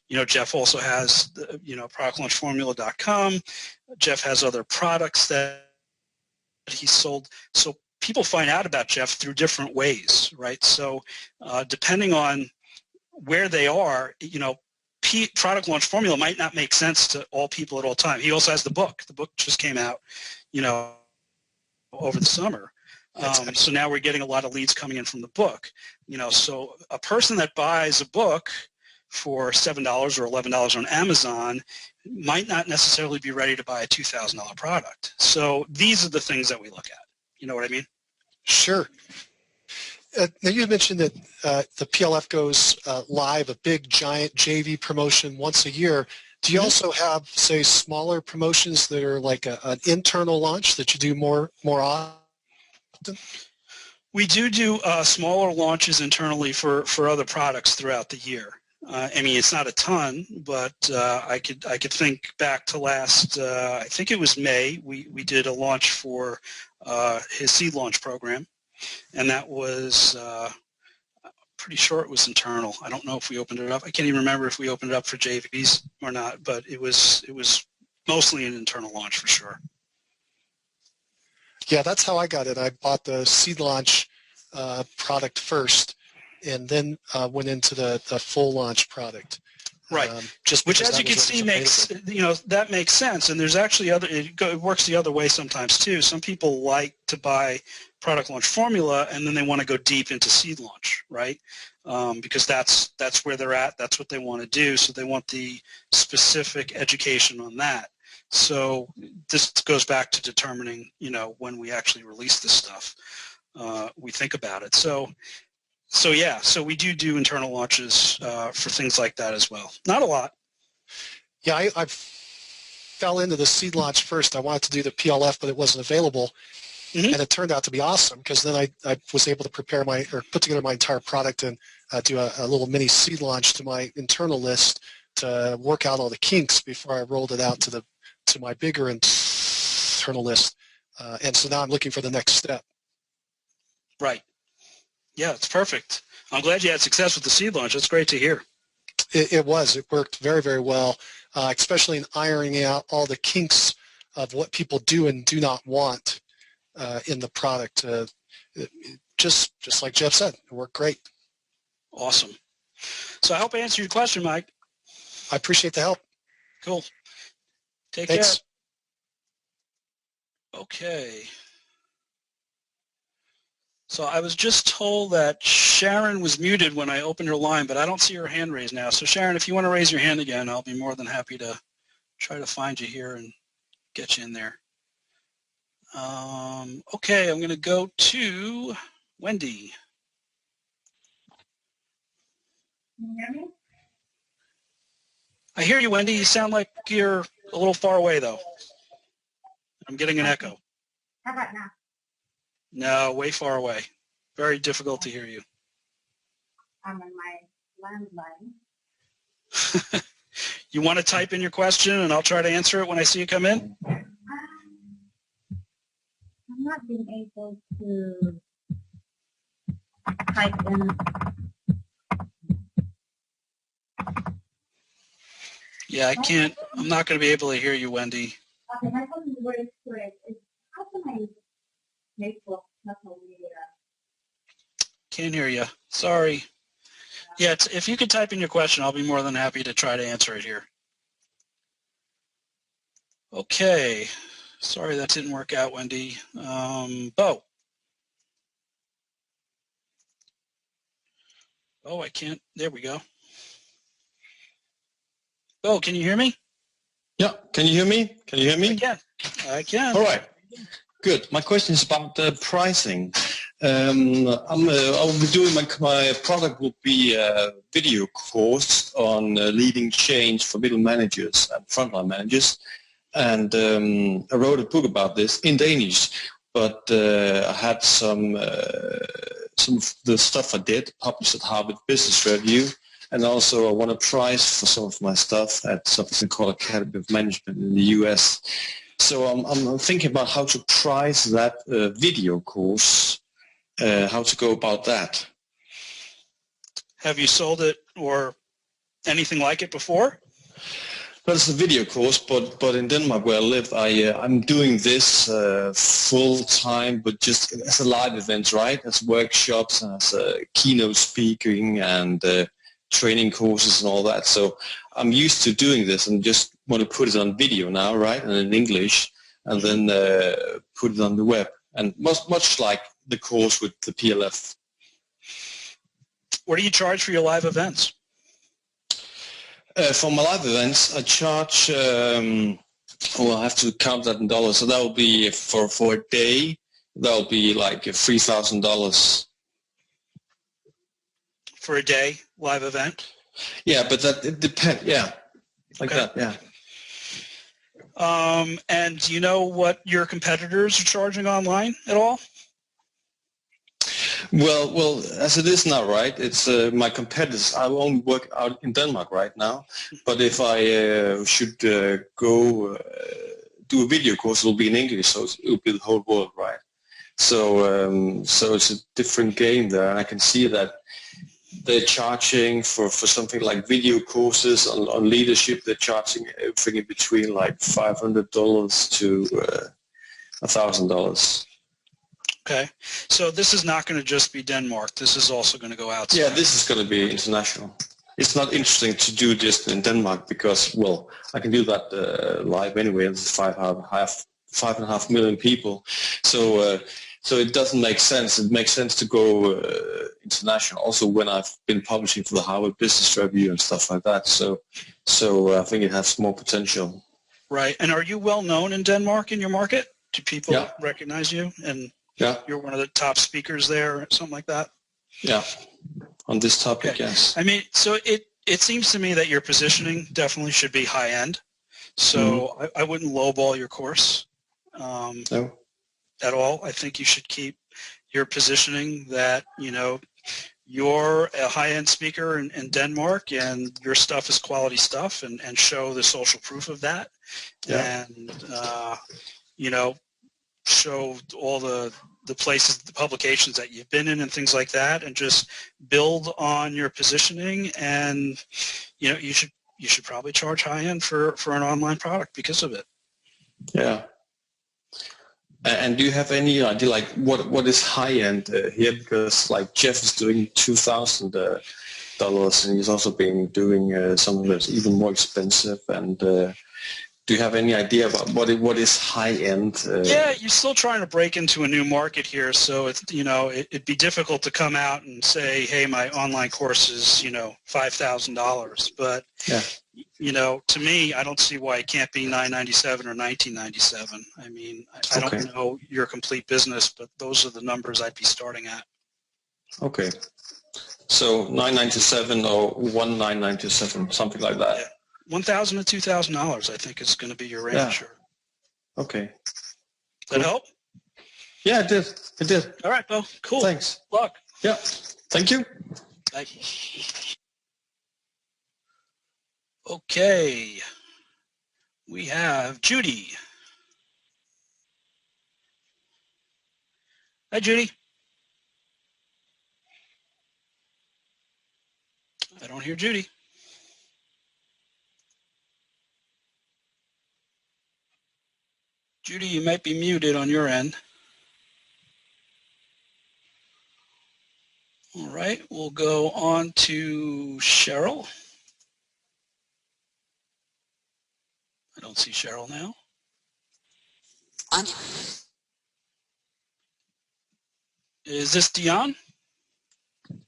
You know, Jeff also has, you know, productlaunchformula.com. Jeff has other products that he sold. So people find out about Jeff through different ways, right? So depending on where they are, you know, product launch formula might not make sense to all people at all time. He also has the book. The book just came out, you know, over the summer. So now we're getting a lot of leads coming in from the book. You know, so a person that buys a book for $7 or $11 on Amazon might not necessarily be ready to buy a $2,000 product. So these are the things that we look at. You know what I mean? Sure. Now you mentioned that the PLF goes live, a big giant JV promotion once a year. Do you also have, say, smaller promotions that are like an internal launch that you do more often? We do smaller launches internally for other products throughout the year. I mean, it's not a ton, but I could think back to last, I think it was May, we did a launch for his seed launch program. And that was pretty sure it was internal. I don't know if we opened it up. I can't even remember if we opened it up for JVs or not, but it was mostly an internal launch for sure. Yeah, that's how I got it. I bought the seed launch product first and then went into the full launch product. Right. Which, as you can see, that makes sense. And there's actually it works the other way sometimes too. Some people like to buy product launch formula and then they want to go deep into seed launch, right? Because that's where they're at. That's what they want to do. So they want the specific education on that. So this goes back to determining, you know, when we actually release this stuff, we think about it. So yeah, so we do internal launches for things like that as well. Not a lot. Yeah, I fell into the seed launch first. I wanted to do the PLF, but it wasn't available. And it turned out to be awesome because then I was able to put together my entire product and do a little mini seed launch to my internal list to work out all the kinks before I rolled it out to my bigger internal list. And so now I'm looking for the next step. Right. Yeah, it's perfect. I'm glad you had success with the seed launch. That's great to hear. It was. It worked very, very well, especially in ironing out all the kinks of what people do and do not want in the product. Just like Jeff said, it worked great. Awesome. So I hope I answered your question, Mike. I appreciate the help. Cool. Thanks. Care. Okay. So I was just told that Sharon was muted when I opened her line, but I don't see her hand raised now. So Sharon, if you want to raise your hand again, I'll be more than happy to try to find you here and get you in there. Okay, I'm going to go to Wendy. Can you hear me? I hear you, Wendy. You sound like you're a little far away, though. I'm getting an echo. How about now? No, way far away. Very difficult to hear you. I'm on my landline. You want to type in your question, and I'll try to answer it when I see you come in? I'm not being able to type in. Yeah, I can't. I'm not going to be able to hear you, Wendy. Okay, my phone is very quick. How can I make social media? Can't hear you. Sorry. Yeah, if you could type in your question, I'll be more than happy to try to answer it here. Okay. Sorry that didn't work out, Wendy. Bo. Oh, I can't. There we go. Bo, can you hear me? Yeah, can you hear me? Can you hear me? I can. I can. All right, good. My question is about the pricing. I'll be doing my product will be a video course on leading change for middle managers and frontline managers, and I wrote a book about this in Danish. But I had some of the stuff I did published at Harvard Business Review. And also I won a prize for some of my stuff at something called Academy of Management in the US. So I'm thinking about how to price that video course, how to go about that. Have you sold it or anything like it before? Well, it's a video course, but in Denmark where I live, I'm doing this full time, but just as a live event, right? As workshops, as keynote speaking and training courses and all that. So I'm used to doing this and just want to put it on video now, right? And in English, and then put it on the web. And much like the course with the PLF. What do you charge for your live events? For my live events, I charge, well, I have to count that in dollars. So that will be for a day, that will be like $3,000. For a day live event? Yeah, but that it depends. Yeah, like okay. that. Yeah. And do you know what your competitors are charging online at all? Well, as it is now, right? It's my competitors. I only work out in Denmark right now. But if I should go do a video course, it'll be in English, so it'll be the whole world, right? So it's a different game there, and I can see that they're charging for something like video courses on leadership. They're charging everything in between like $500 to $1,000. Okay, so this is not going to just be Denmark. This is also going to go outside. Yeah, this is going to be international. It's not interesting to do just in Denmark because, well, I can do that live anyway. It's 5.5 million people. So it doesn't make sense. It makes sense to go international. Also, when I've been publishing for the Harvard Business Review and stuff like that. So I think it has more potential. Right. And are you well known in Denmark in your market? Do people recognize you? And you're one of the top speakers there, or something like that? Yeah. On this topic, yes. I mean, so it seems to me that your positioning definitely should be high end. So I wouldn't lowball your course. No. At all. I think you should keep your positioning that, you know, you're a high-end speaker in Denmark and your stuff is quality stuff and show the social proof of that. Yeah. And, you know, show all the places, the publications that you've been in and things like that, and just build on your positioning. And, you know, you should probably charge high-end for an online product because of it. Yeah. And do you have any idea, like, what is high-end here? Because, like, Jeff is doing $2,000, and he's also been doing something that's even more expensive. And do you have any idea about what is high-end? Yeah, you're still trying to break into a new market here, so it's, you know, it'd be difficult to come out and say, hey, my online course is, you know, $5,000. But you know, to me, I don't see why it can't be $997 or $1997. I mean, I don't know your complete business, but those are the numbers I'd be starting at. Okay. So $997 or $1,997, something like that. Yeah. $1,000 to $2,000, I think, is going to be your range. Yeah. Sure. Okay. Does that help? Yeah, it did. It did. All right, Bo. Cool. Thanks. Good luck. Yeah. Thank you. Bye. Okay, we have Judy. Hi, Judy. I don't hear Judy. Judy, you might be muted on your end. All right, we'll go on to Cheryl. I don't see Cheryl now. Is this Dion?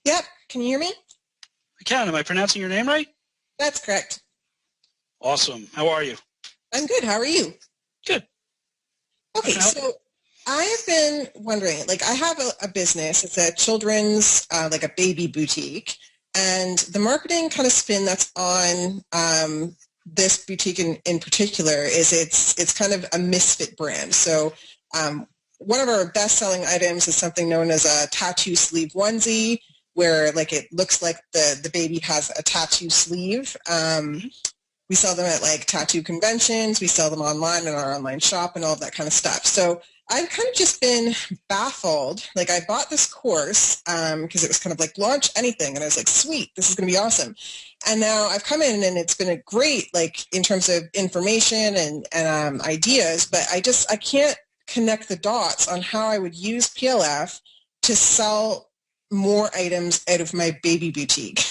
Yep. Can you hear me? I can. Am I pronouncing your name right? That's correct. Awesome. How are you? I'm good. How are you? Good. Okay, so I've been wondering, like I have a business. It's a children's, like a baby boutique. And the marketing kind of spin that's on this boutique in particular is it's kind of a misfit brand. So one of our best-selling items is something known as a tattoo sleeve onesie, where like it looks like the baby has a tattoo sleeve. We sell them at like tattoo conventions. We sell them online in our online shop and all of that kind of stuff. So I've kind of just been baffled. Like I bought this course because it was kind of like launch anything. And I was like, sweet, this is going to be awesome. And now I've come in and it's been a great, like in terms of information and ideas, but I can't connect the dots on how I would use PLF to sell more items out of my baby boutique.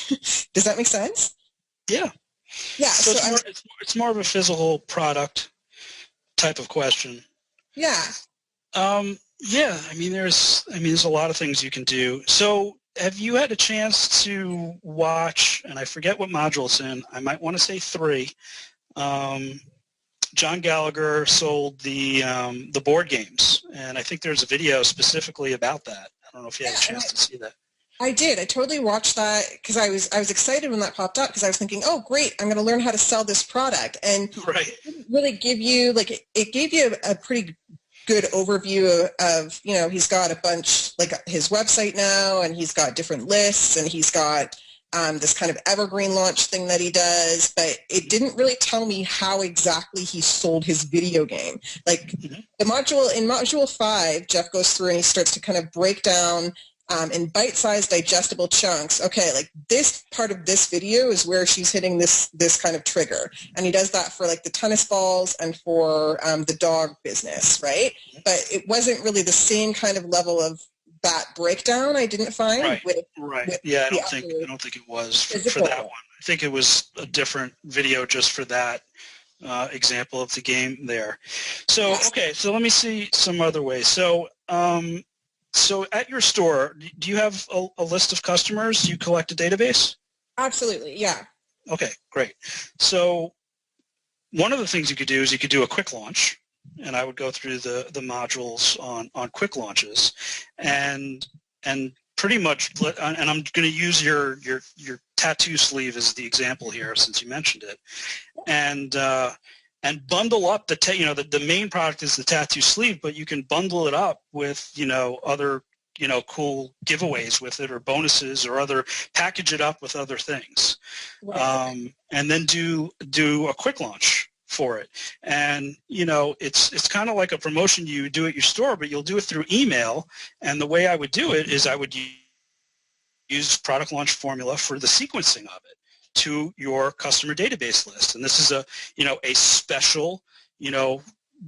Does that make sense? Yeah. Yeah. So it's more of a physical product type of question. Yeah. Yeah. I mean, there's a lot of things you can do. So have you had a chance to watch, and I forget what module it's in, I might want to say 3, John Gallagher sold the board games, and I think there's a video specifically about that. I don't know if you had a chance to see that. I did. I totally watched that because I was excited when that popped up because I was thinking, oh, great, I'm going to learn how to sell this product. And right. It didn't really give you, like, it gave you a pretty good overview of, you know, he's got a bunch, like his website now, and he's got different lists, and he's got this kind of evergreen launch thing that he does, but it didn't really tell me how exactly he sold his video game. Like the module, in module 5, Jeff goes through and he starts to kind of break down in bite-sized digestible chunks. Okay, like this part of this video is where she's hitting this kind of trigger. And he does that for like the tennis balls and for the dog business, right? But it wasn't really the same kind of level of that breakdown, I didn't find. Right. With Yeah, I don't think it was for that one. I think it was a different video just for that example of the game there. So okay, so let me see some other ways. So so at your store, do you have a list of customers? Do you collect a database? Absolutely, yeah. Okay, great. So one of the things you could do is you could do a quick launch, and I would go through the modules on quick launches, and pretty much, and I'm going to use your tattoo sleeve as the example here since you mentioned it, and bundle up the main product is the tattoo sleeve, but you can bundle it up with other cool giveaways with it or bonuses or package it up with other things, and then do a quick launch for it. And it's kind of like a promotion you do at your store, but you'll do it through email. And the way I would do it is I would use product launch formula for the sequencing of it to your customer database list. And this is a special,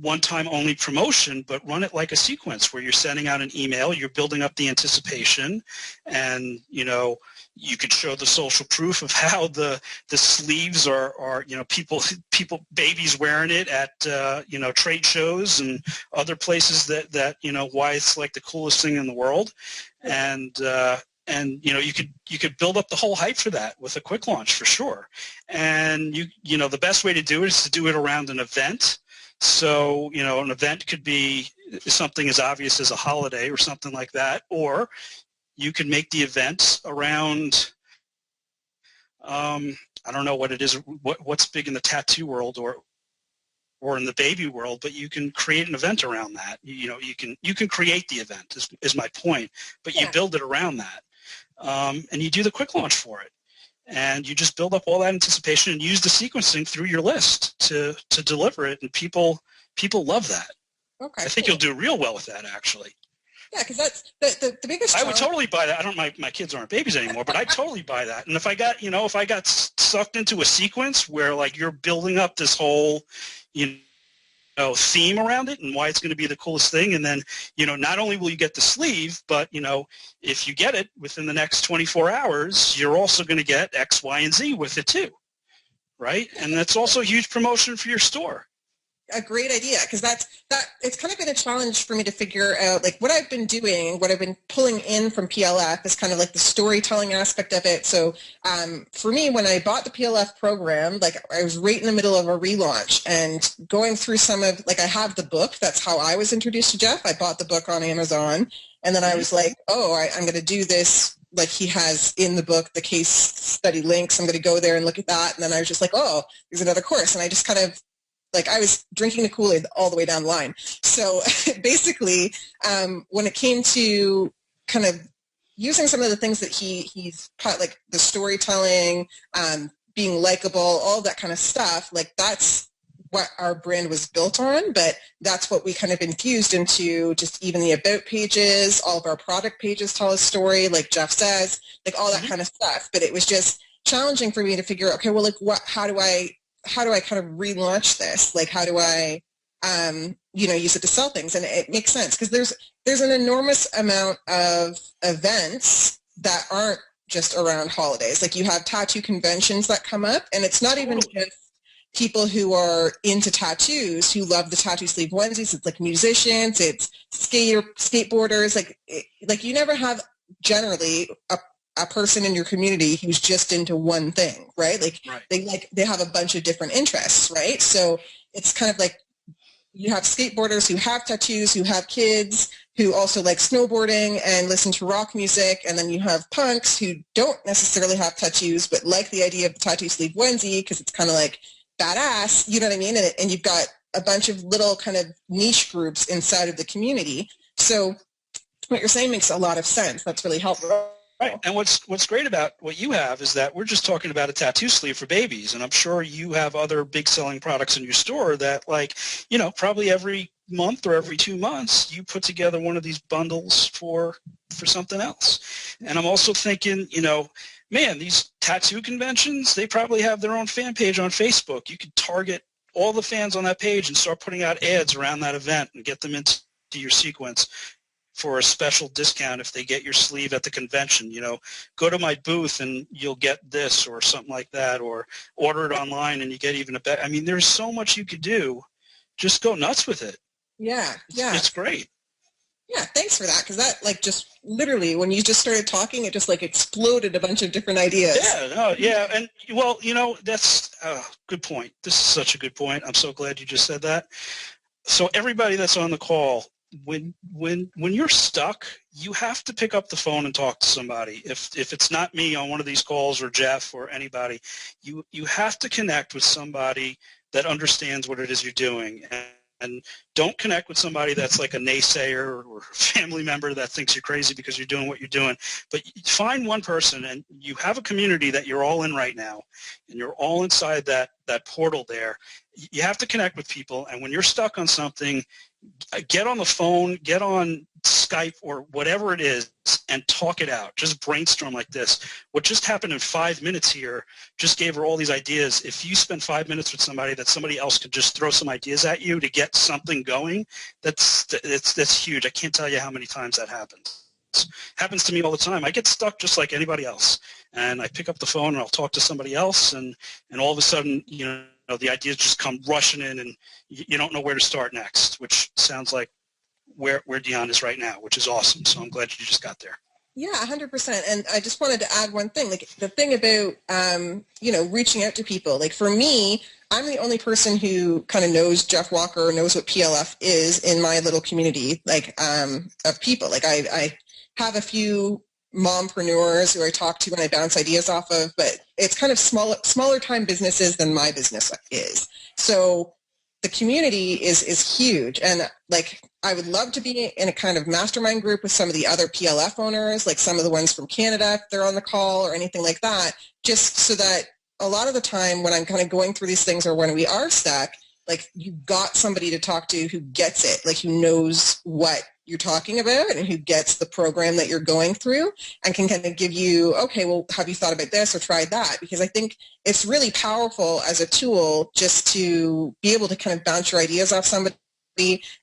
one-time only promotion, but run it like a sequence where you're sending out an email, you're building up the anticipation, and you could show the social proof of how the sleeves are babies wearing it at trade shows and other places that why it's like the coolest thing in the world. And you could build up the whole hype for that with a quick launch for sure. And the best way to do it is to do it around an event. So an event could be something as obvious as a holiday or something like that, or you can make the event around I don't know what it is, what's big in the tattoo world or in the baby world, but you can create an event around that. You can create the event is my point, but you build it around that. And you do the quick launch for it, and you just build up all that anticipation and use the sequencing through your list to deliver it, and people love that. Okay, I think you'll do real well with that, actually. Yeah, because that's the biggest challenge. I would totally buy that. I don't. My kids aren't babies anymore, but I'd totally buy that. And if I got sucked into a sequence where like you're building up this whole, theme around it and why it's going to be the coolest thing. And then, not only will you get the sleeve, but, if you get it within the next 24 hours, you're also going to get X, Y, and Z with it too, right? And that's also a huge promotion for your store. A great idea, because it's kind of been a challenge for me to figure out, like, what I've been doing, what I've been pulling in from PLF is kind of like the storytelling aspect of it. So for me, when I bought the PLF program, like, I was right in the middle of a relaunch and going through some of, like, I have the book. That's how I was introduced to Jeff. I bought the book on Amazon, and then I was like, I'm going to do this. Like, he has in the book the case study links. I'm going to go there and look at that. And then I was just like, there's another course. And I just kind of, like, I was drinking the Kool-Aid all the way down the line. So basically, when it came to kind of using some of the things that he's taught, like the storytelling, being likable, all that kind of stuff, like, that's what our brand was built on, but that's what we kind of infused into just even the about pages. All of our product pages tell a story, like Jeff says, like all that kind of stuff. But it was just challenging for me to figure out, okay, well, like, how do I kind of relaunch this? Like, how do I, use it to sell things? And it makes sense because there's an enormous amount of events that aren't just around holidays. Like, you have tattoo conventions that come up, and it's not even just people who are into tattoos who love the tattoo sleeve onesies. It's like musicians, it's skateboarders. Like you never have generally a person in your community who's just into one thing, right? They have a bunch of different interests, right? So it's kind of like you have skateboarders who have tattoos, who have kids, who also like snowboarding and listen to rock music, and then you have punks who don't necessarily have tattoos but like the idea of the tattoo sleeve onesie because it's kind of like badass, you know what I mean? And you've got a bunch of little kind of niche groups inside of the community. So what you're saying makes a lot of sense. That's really helpful. Right. And what's great about what you have is that we're just talking about a tattoo sleeve for babies. And I'm sure you have other big selling products in your store that, like, probably every month or every 2 months, you put together one of these bundles for something else. And I'm also thinking, man, these tattoo conventions, they probably have their own fan page on Facebook. You could target all the fans on that page and start putting out ads around that event and get them into your sequence for a special discount if they get your sleeve at the convention. Go to my booth and you'll get this or something like that, or order it online and you get even a better. I mean, there's so much you could do. Just go nuts with it. Yeah. It's great. Yeah, thanks for that, because that, like, just literally when you just started talking, it just like exploded a bunch of different ideas. Yeah, and well, that's a good point. This is such a good point. I'm so glad you just said that. So everybody that's on the call, when you're stuck, you have to pick up the phone and talk to somebody. If it's not me on one of these calls or Jeff or anybody, you have to connect with somebody that understands what it is you're doing. And don't connect with somebody that's like a naysayer or a family member that thinks you're crazy because you're doing what you're doing. But find one person, and you have a community that you're all in right now, and you're all inside that portal there. You have to connect with people, and when you're stuck on something, get on the phone, get on Skype or whatever it is, and talk it out. Just brainstorm like this. What just happened in 5 minutes here just gave her all these ideas. If you spend 5 minutes with somebody that somebody else could just throw some ideas at you to get something going, that's huge. I can't tell you how many times that happens. It happens to me all the time. I get stuck just like anybody else, and I pick up the phone and I'll talk to somebody else, and all of a sudden, the ideas just come rushing in, and you don't know where to start next, which sounds like where Dion is right now, which is awesome. So I'm glad you just got there. Yeah, 100%. And I just wanted to add one thing, like the thing about, reaching out to people. Like for me, I'm the only person who kind of knows Jeff Walker, knows what PLF is in my little community, like of people. Like I have a few mompreneurs who I talk to and I bounce ideas off of, but it's kind of smaller time businesses than my business is. So the community is huge, and like I would love to be in a kind of mastermind group with some of the other PLF owners, like some of the ones from Canada if they're on the call or anything like that, just so that a lot of the time when I'm kind of going through these things or when we are stuck, like you got somebody to talk to who gets it, like who knows what you're talking about and who gets the program that you're going through and can kind of give you, okay, well, have you thought about this or tried that? Because I think it's really powerful as a tool just to be able to kind of bounce your ideas off somebody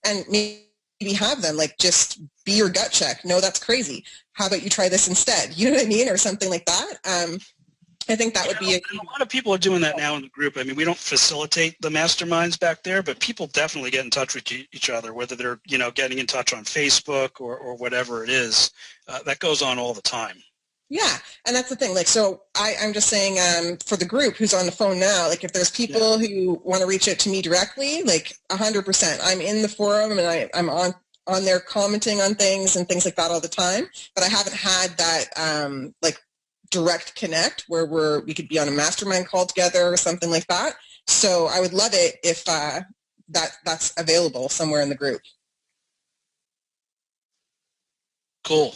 and maybe have them like just be your gut check. No, that's crazy. How about you try this instead? You know what I mean? Or something like that. I think that would be a lot of people are doing that now in the group. I mean, we don't facilitate the masterminds back there, but people definitely get in touch with each other, whether they're, you know, getting in touch on Facebook or whatever it is. That goes on all the time. Yeah, and that's the thing. Like, so I'm just saying for the group who's on the phone now, like if there's people who want to reach out to me directly, like 100%. I'm in the forum and I'm on there commenting on things and things like that all the time, but I haven't had that like direct connect where we could be on a mastermind call together or something like that. So I would love it if that's available somewhere in the group. Cool.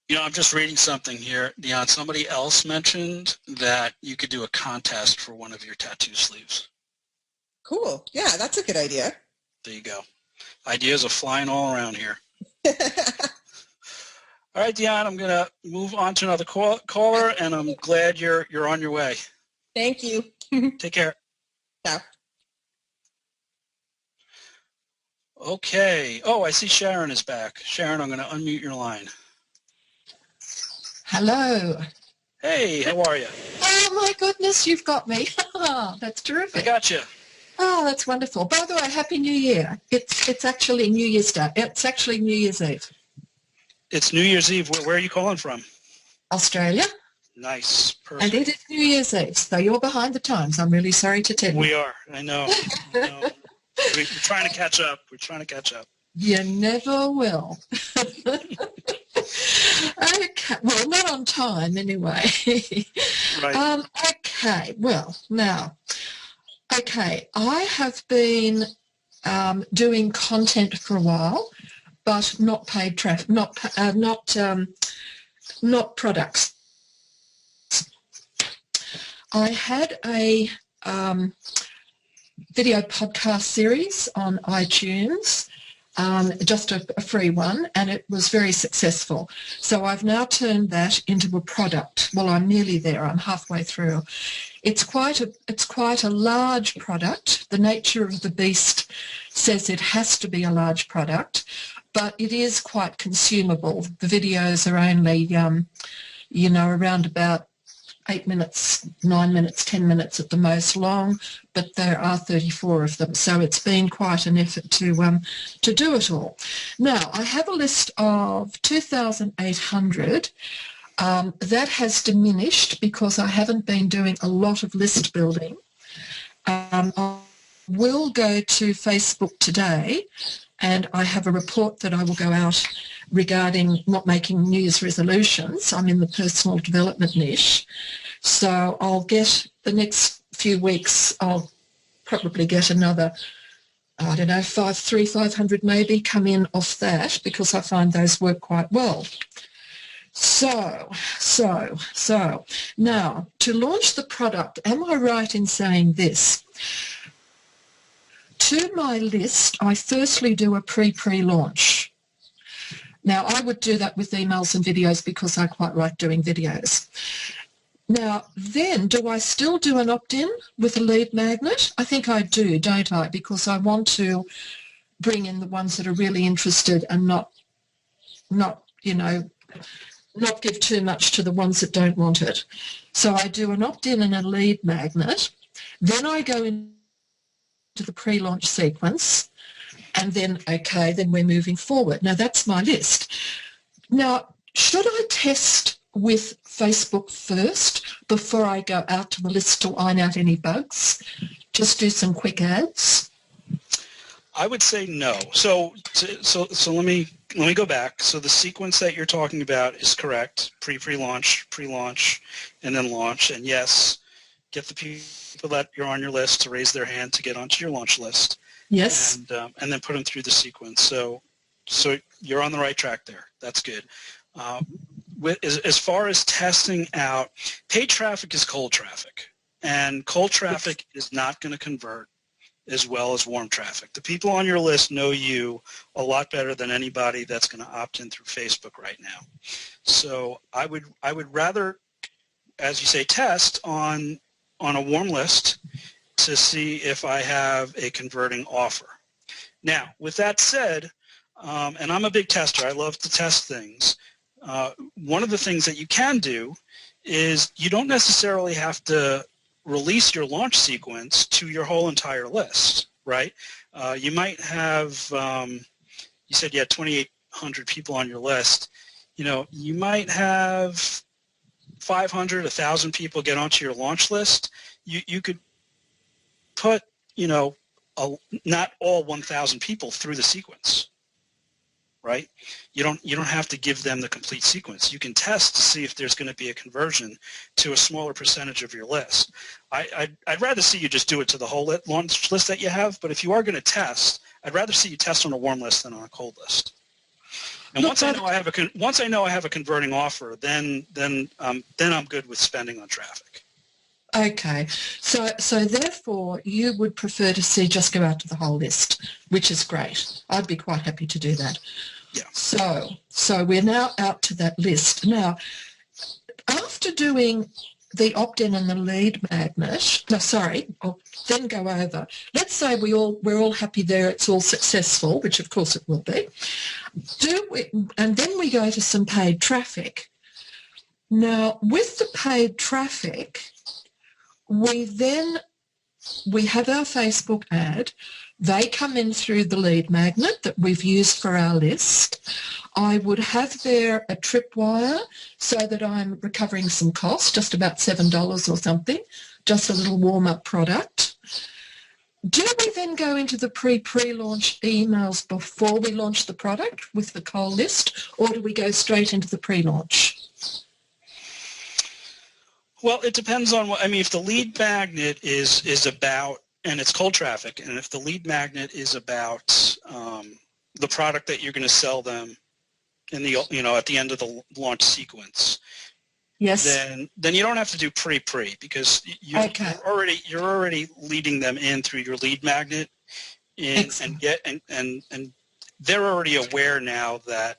You know, I'm just reading something here, Dion. Somebody else mentioned that you could do a contest for one of your tattoo sleeves. Cool. Yeah, that's a good idea. There you go. Ideas are flying all around here. All right, Dion, I'm going to move on to another caller, and I'm glad you're on your way. Thank you. Take care. Yeah. Okay. Oh, I see Sharon is back. Sharon, I'm going to unmute your line. Hello. Hey, how are you? Oh, my goodness, you've got me. That's terrific. I got you. Oh, that's wonderful. By the way, Happy New Year. It's actually New Year's Day. It's actually New Year's Eve. It's New Year's Eve. Where are you calling from? Australia. Nice. Perfect. And it is New Year's Eve, so you're behind the times. I'm really sorry to tell you. We are. I know. We're trying to catch up. We're trying to catch up. You never will. Okay. Well, not on time anyway. Right. Okay. Well, now, okay. I have been doing content for a while, but not paid traffic, not products. I had a video podcast series on iTunes, just a free one, and it was very successful. So I've now turned that into a product. Well, I'm nearly there. I'm halfway through. It's quite a large product. The nature of the beast says it has to be a large product, but it is quite consumable. The videos are only, around about 8 minutes, 9 minutes, 10 minutes at the most long, but there are 34 of them. So it's been quite an effort to do it all. Now, I have a list of 2,800. That has diminished because I haven't been doing a lot of list building. I will go to Facebook today, and I have a report that I will go out regarding not making New Year's resolutions. I'm in the personal development niche. So I'll get the next few weeks, I'll probably get another, 500 maybe come in off that, because I find those work quite well. So now to launch the product, am I right in saying this? To my list, I firstly do a pre-launch. Now, I would do that with emails and videos because I quite like doing videos. Now, then, do I still do an opt-in with a lead magnet? I think I do, don't I? Because I want to bring in the ones that are really interested and not give too much to the ones that don't want it. So I do an opt-in and a lead magnet. Then I go into the pre-launch sequence, and then we're moving forward. Now, that's my list. Now, should I test with Facebook first before I go out to the list to iron out any bugs? Just do some quick ads? I would say no. So let me go back. So the sequence that you're talking about is correct. Pre-launch, and then launch. And yes, get the people that you're on your list to raise their hand to get onto your launch list. Yes. And then put them through the sequence. So you're on the right track there. That's good. As far as testing out, paid traffic is cold traffic, and cold traffic is not going to convert as well as warm traffic. The people on your list know you a lot better than anybody that's going to opt in through Facebook right now. So I would rather, as you say, test on a warm list to see if I have a converting offer. Now, with that said, and I'm a big tester, I love to test things. One of the things that you can do is you don't necessarily have to release your launch sequence to your whole entire list, right? You might have, you said you had 2,800 people on your list. You know, you might have 500, 1,000 people get onto your launch list. You could put, you know, not all 1,000 people through the sequence, right? You don't have to give them the complete sequence. You can test to see if there's going to be a conversion to a smaller percentage of your list. I'd rather see you just do it to the whole launch list that you have, but if you are going to test, I'd rather see you test on a warm list than on a cold list. And once I know I have a converting offer, then I'm good with spending on traffic. Okay, so therefore you would prefer to see just go out to the whole list, which is great. I'd be quite happy to do that. Yeah. So we're now out to that list. Now, after doing the opt-in and the lead magnet, I'll then go over. Let's say we're all happy there, it's all successful, which of course it will be. And then we go to some paid traffic. Now, with the paid traffic, we have our Facebook ad. They come in through the lead magnet that we've used for our list. I would have there a tripwire so that I'm recovering some cost, just about $7 or something, just a little warm-up product. Do we then go into the pre-launch emails before we launch the product with the cold list, or do we go straight into the pre-launch? Well, it depends on what, I mean, if the lead magnet is about, and it's cold traffic, and if the lead magnet is about the product that you're going to sell them in the, you know, at the end of the launch sequence, yes, then you don't have to do pre because you're already leading them in through your lead magnet, and they're already aware now that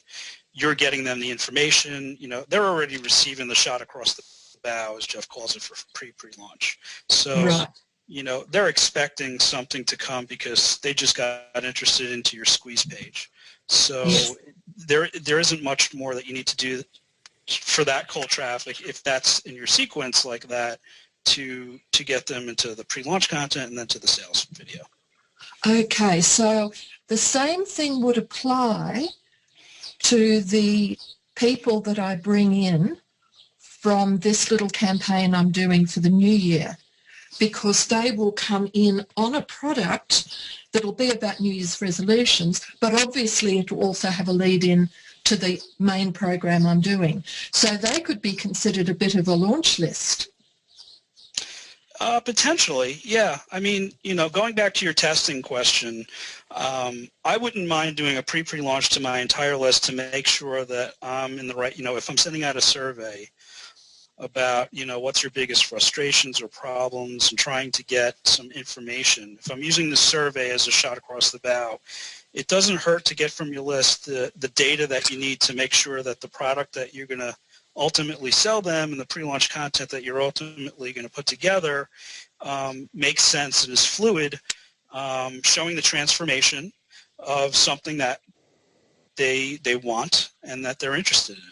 you're getting them the information. You know, they're already receiving the shot across the bow, as Jeff calls it, for pre-launch. So, right. You know, they're expecting something to come because they just got interested into your squeeze page. So yes, there isn't much more that you need to do for that cold traffic, if that's in your sequence like that, to get them into the pre-launch content and then to the sales video. Okay, so the same thing would apply to the people that I bring in from this little campaign I'm doing for the new year, because they will come in on a product that will be about New Year's resolutions, but obviously it will also have a lead in to the main program I'm doing. So they could be considered a bit of a launch list. Potentially, yeah. I mean, you know, going back to your testing question, I wouldn't mind doing a pre-launch to my entire list to make sure that I'm in the right, you know, if I'm sending out a survey about, you know, what's your biggest frustrations or problems and trying to get some information. If I'm using the survey as a shot across the bow, it doesn't hurt to get from your list the data that you need to make sure that the product that you're going to ultimately sell them and the pre-launch content that you're ultimately going to put together makes sense and is fluid, showing the transformation of something that they want and that they're interested in.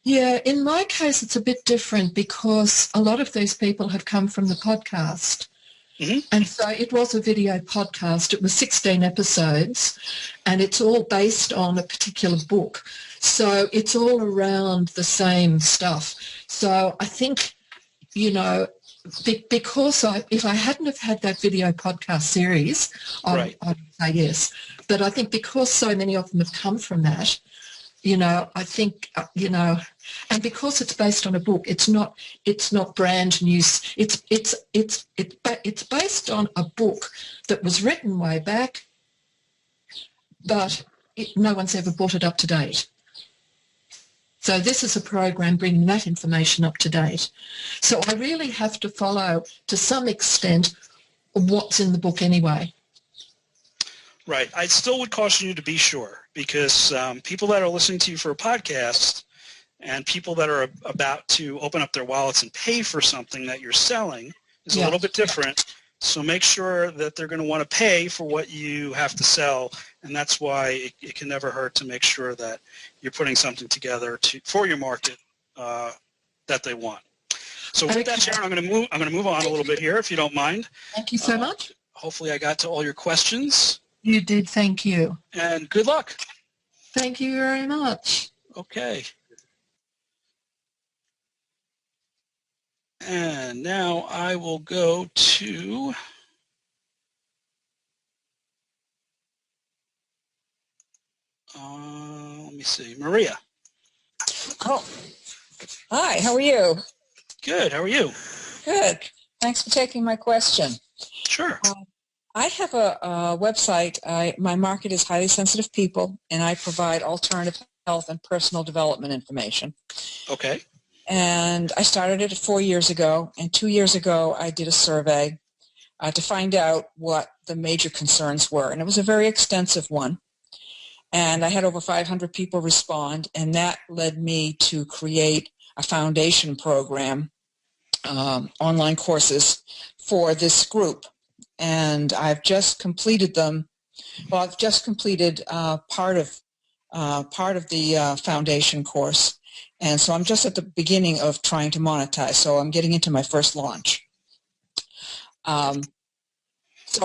Yeah, in my case, it's a bit different because a lot of these people have come from the podcast. Mm-hmm. And so it was a video podcast. It was 16 episodes, and it's all based on a particular book. So it's all around the stuff. So I think, you know, because if I hadn't have had that video podcast series, I'd say yes. But I think because so many of them have come from that, you know, I think, you know, and because it's based on a book, it's not brand new. It's based on a book that was written way back, but no one's ever brought it up to date. So this is a program bringing that information up to date. So I really have to follow, to some extent, what's in the book anyway. Right. I still would caution you to be sure, because people that are listening to you for a podcast and people that are about to open up their wallets and pay for something that you're selling is a little bit different. So make sure that they're going to want to pay for what you have to sell, and that's why it can never hurt to make sure that you're putting something together for your market that they want. So with that, Sharon, I'm going to move on a little bit here, if you don't mind. Thank you so much. Hopefully I got to all your questions. You did. Thank you. And good luck. Thank you very much. Okay. And now I will go to let me see, Maria. Oh, hi, how are you? Good, how are you? Good. Thanks for taking my question. Sure. I have a website. My market is highly sensitive people, and I provide alternative health and personal development information. Okay. And I started it 4 years ago, and 2 years ago I did a survey to find out what the major concerns were, and it was a very extensive one. And I had over 500 people respond, and that led me to create a foundation program, online courses for this group. And I've just completed them. Well, I've just completed part of the foundation course, and so I'm just at the beginning of trying to monetize. So I'm getting into my first launch. So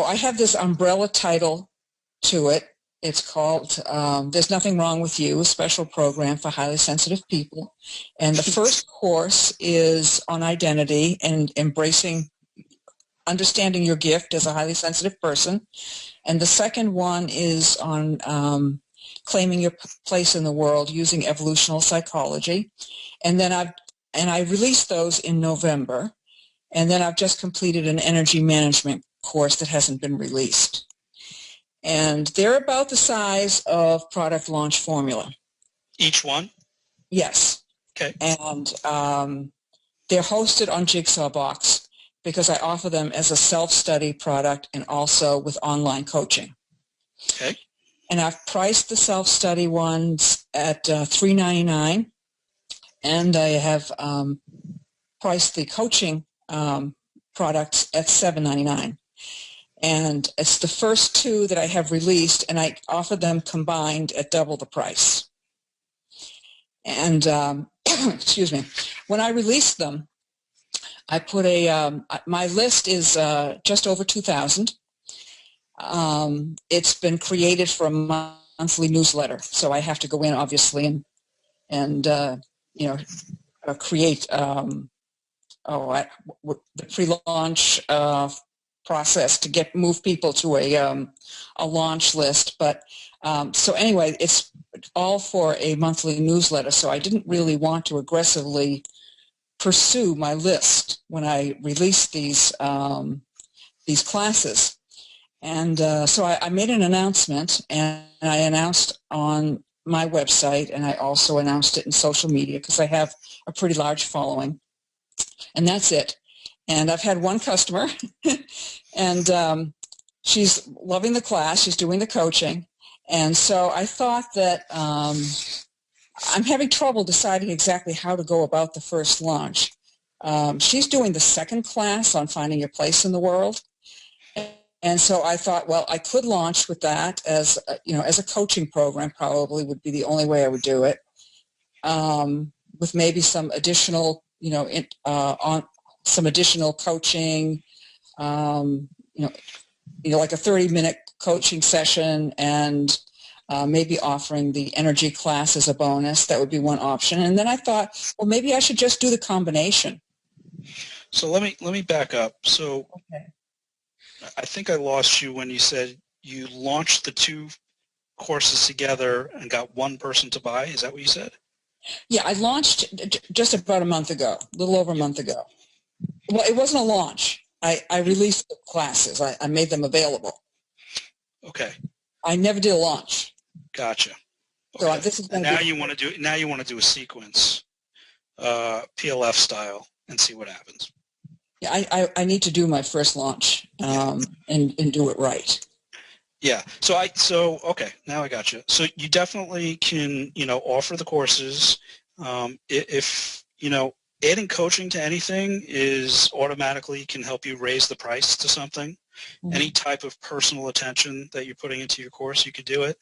I have this umbrella title to it. It's called There's Nothing Wrong with You, a special program for highly sensitive people. And the first course is on identity and understanding your gift as a highly sensitive person. And the second one is on claiming your place in the world using evolutional psychology. And then I released those in November. And then I've just completed an energy management course that hasn't been released. And they're about the size of product launch formula. Each one? Yes. Okay. And they're hosted on Jigsaw Box because I offer them as a self-study product and also with online coaching. Okay. And I've priced the self-study ones at $3.99, and I have priced the coaching products at $7.99. And it's the first two that I have released, and I offer them combined at double the price. And excuse me, when I released them, I put my list is just over 2,000. It's been created for a monthly newsletter, so I have to go in obviously and create the pre-launch process to move people to a launch list. But so anyway, it's all for a monthly newsletter. So I didn't really want to aggressively pursue my list when I released these classes. And so I made an announcement, and I announced on my website, and I also announced it in social media because I have a pretty large following. And that's it. And I've had one customer, and she's loving the class. She's doing the coaching. And so I thought that I'm having trouble deciding exactly how to go about the first launch. She's doing the second class on finding your place in the world. And so I thought, well, I could launch with that as a coaching program. Probably would be the only way I would do it, with maybe some additional, some additional coaching, like a 30-minute coaching session, and maybe offering the energy class as a bonus. That would be one option. And then I thought, well, maybe I should just do the combination. So let me back up. So okay. I think I lost you when you said you launched the two courses together and got one person to buy. Is that what you said? Yeah, I launched just about a month ago, a little over a month ago. Well, it wasn't a launch. I released the classes. I made them available. Okay. I never did a launch. Gotcha. Okay. So this is now you want to do a sequence, PLF style, and see what happens. Yeah, I need to do my first launch and do it right. Yeah. Okay. Now I got you. So you definitely can, offer the courses. If, adding coaching to anything is automatically can help you raise the price to something. Mm-hmm. Any type of personal attention that you're putting into your course, you could do it.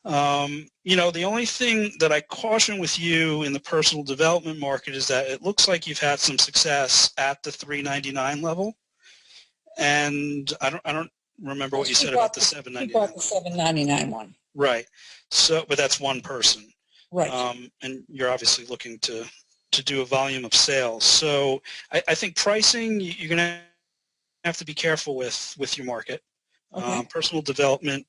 The only thing that I caution with you in the personal development market is that it looks like you've had some success at the $399 level. And I don't remember what you said about the $799. He bought the $799 one. Right. So, but that's one person. Right. And you're obviously looking to do a volume of sales. So I think pricing, you're going to have to be careful with your market. Okay. Personal development,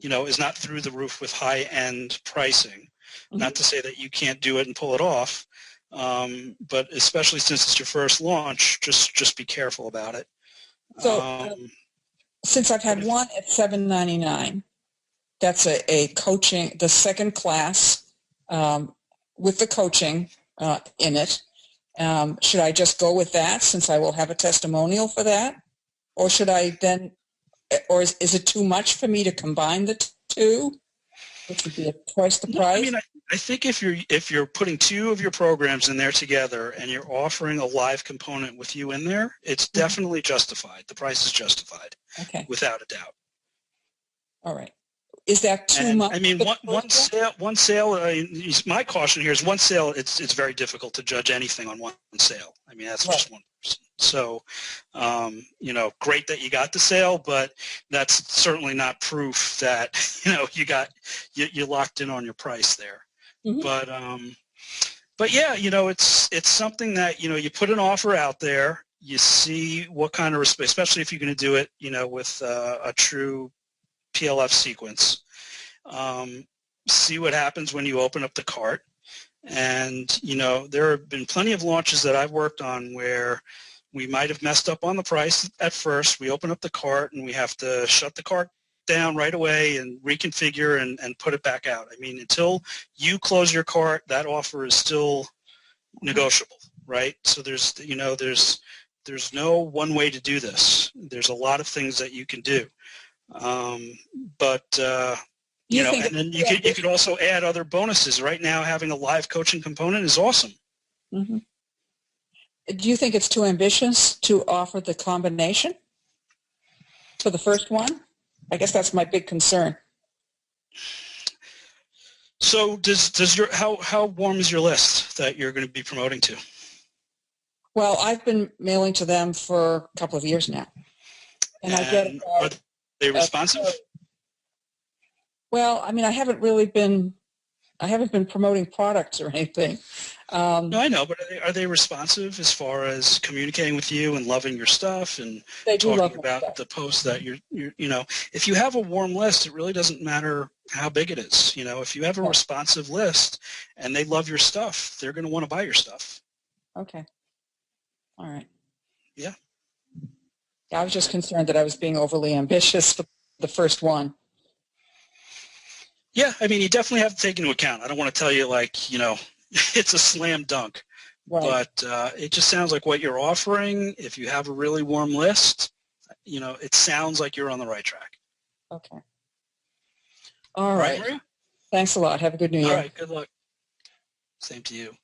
is not through the roof with high-end pricing. Mm-hmm. Not to say that you can't do it and pull it off, but especially since it's your first launch, just be careful about it. So since I've had one at $799, that's a coaching, the second class with the coaching in it. Should I just go with that since I will have a testimonial for that? Or should I then, or is it too much for me to combine the two, which would be twice the price? I mean, I think if you're putting two of your programs in there together and you're offering a live component with you in there, it's definitely justified. The price is justified, without a doubt. All right. Is that too much? I mean, one sale. My caution here is one sale. It's very difficult to judge anything on one sale. I mean, that's just one person. So, great that you got the sale, but that's certainly not proof that you locked in on your price there. Mm-hmm. But yeah, it's something that you put an offer out there. You see what kind of response, especially if you're going to do it, with a true PLF sequence. See what happens when you open up the cart. And, there have been plenty of launches that I've worked on where we might have messed up on the price at first. We open up the cart and we have to shut the cart down right away and reconfigure and put it back out. I mean, until you close your cart, that offer is still negotiable, right? So there's no one way to do this. There's a lot of things that you can do. And then you could also add other bonuses. Right now, having a live coaching component is awesome. Mm-hmm. Do you think it's too ambitious to offer the combination for the first one? I guess that's my big concern. So does your how warm is your list that you're going to be promoting to? Well, I've been mailing to them for a couple of years now. And I get are they responsive? Well, I mean, I haven't been promoting products or anything. No, I know, but are they responsive as far as communicating with you and loving your stuff and talking about the posts that you're if you have a warm list, it really doesn't matter how big it is. If you have a responsive list and they love your stuff, they're going to want to buy your stuff. Okay. All right. Yeah. I was just concerned that I was being overly ambitious for the first one. Yeah, I mean, you definitely have to take into account. I don't want to tell you it's a slam dunk, right. But it just sounds like what you're offering. If you have a really warm list, it sounds like you're on the right track. Okay. All right. Maria? Thanks a lot. Have a good New Year. All right. Good luck. Same to you.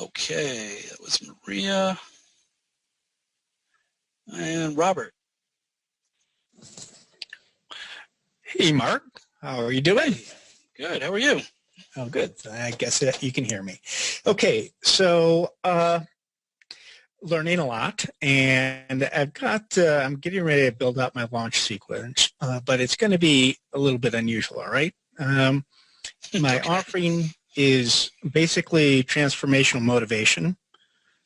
Okay, that was Maria and Robert. Hey, Mark. How are you doing? Good. How are you? Oh, good. I guess you can hear me. Okay, so learning a lot, and I'm getting ready to build out my launch sequence, but it's going to be a little bit unusual, all right? My offering is basically transformational motivation,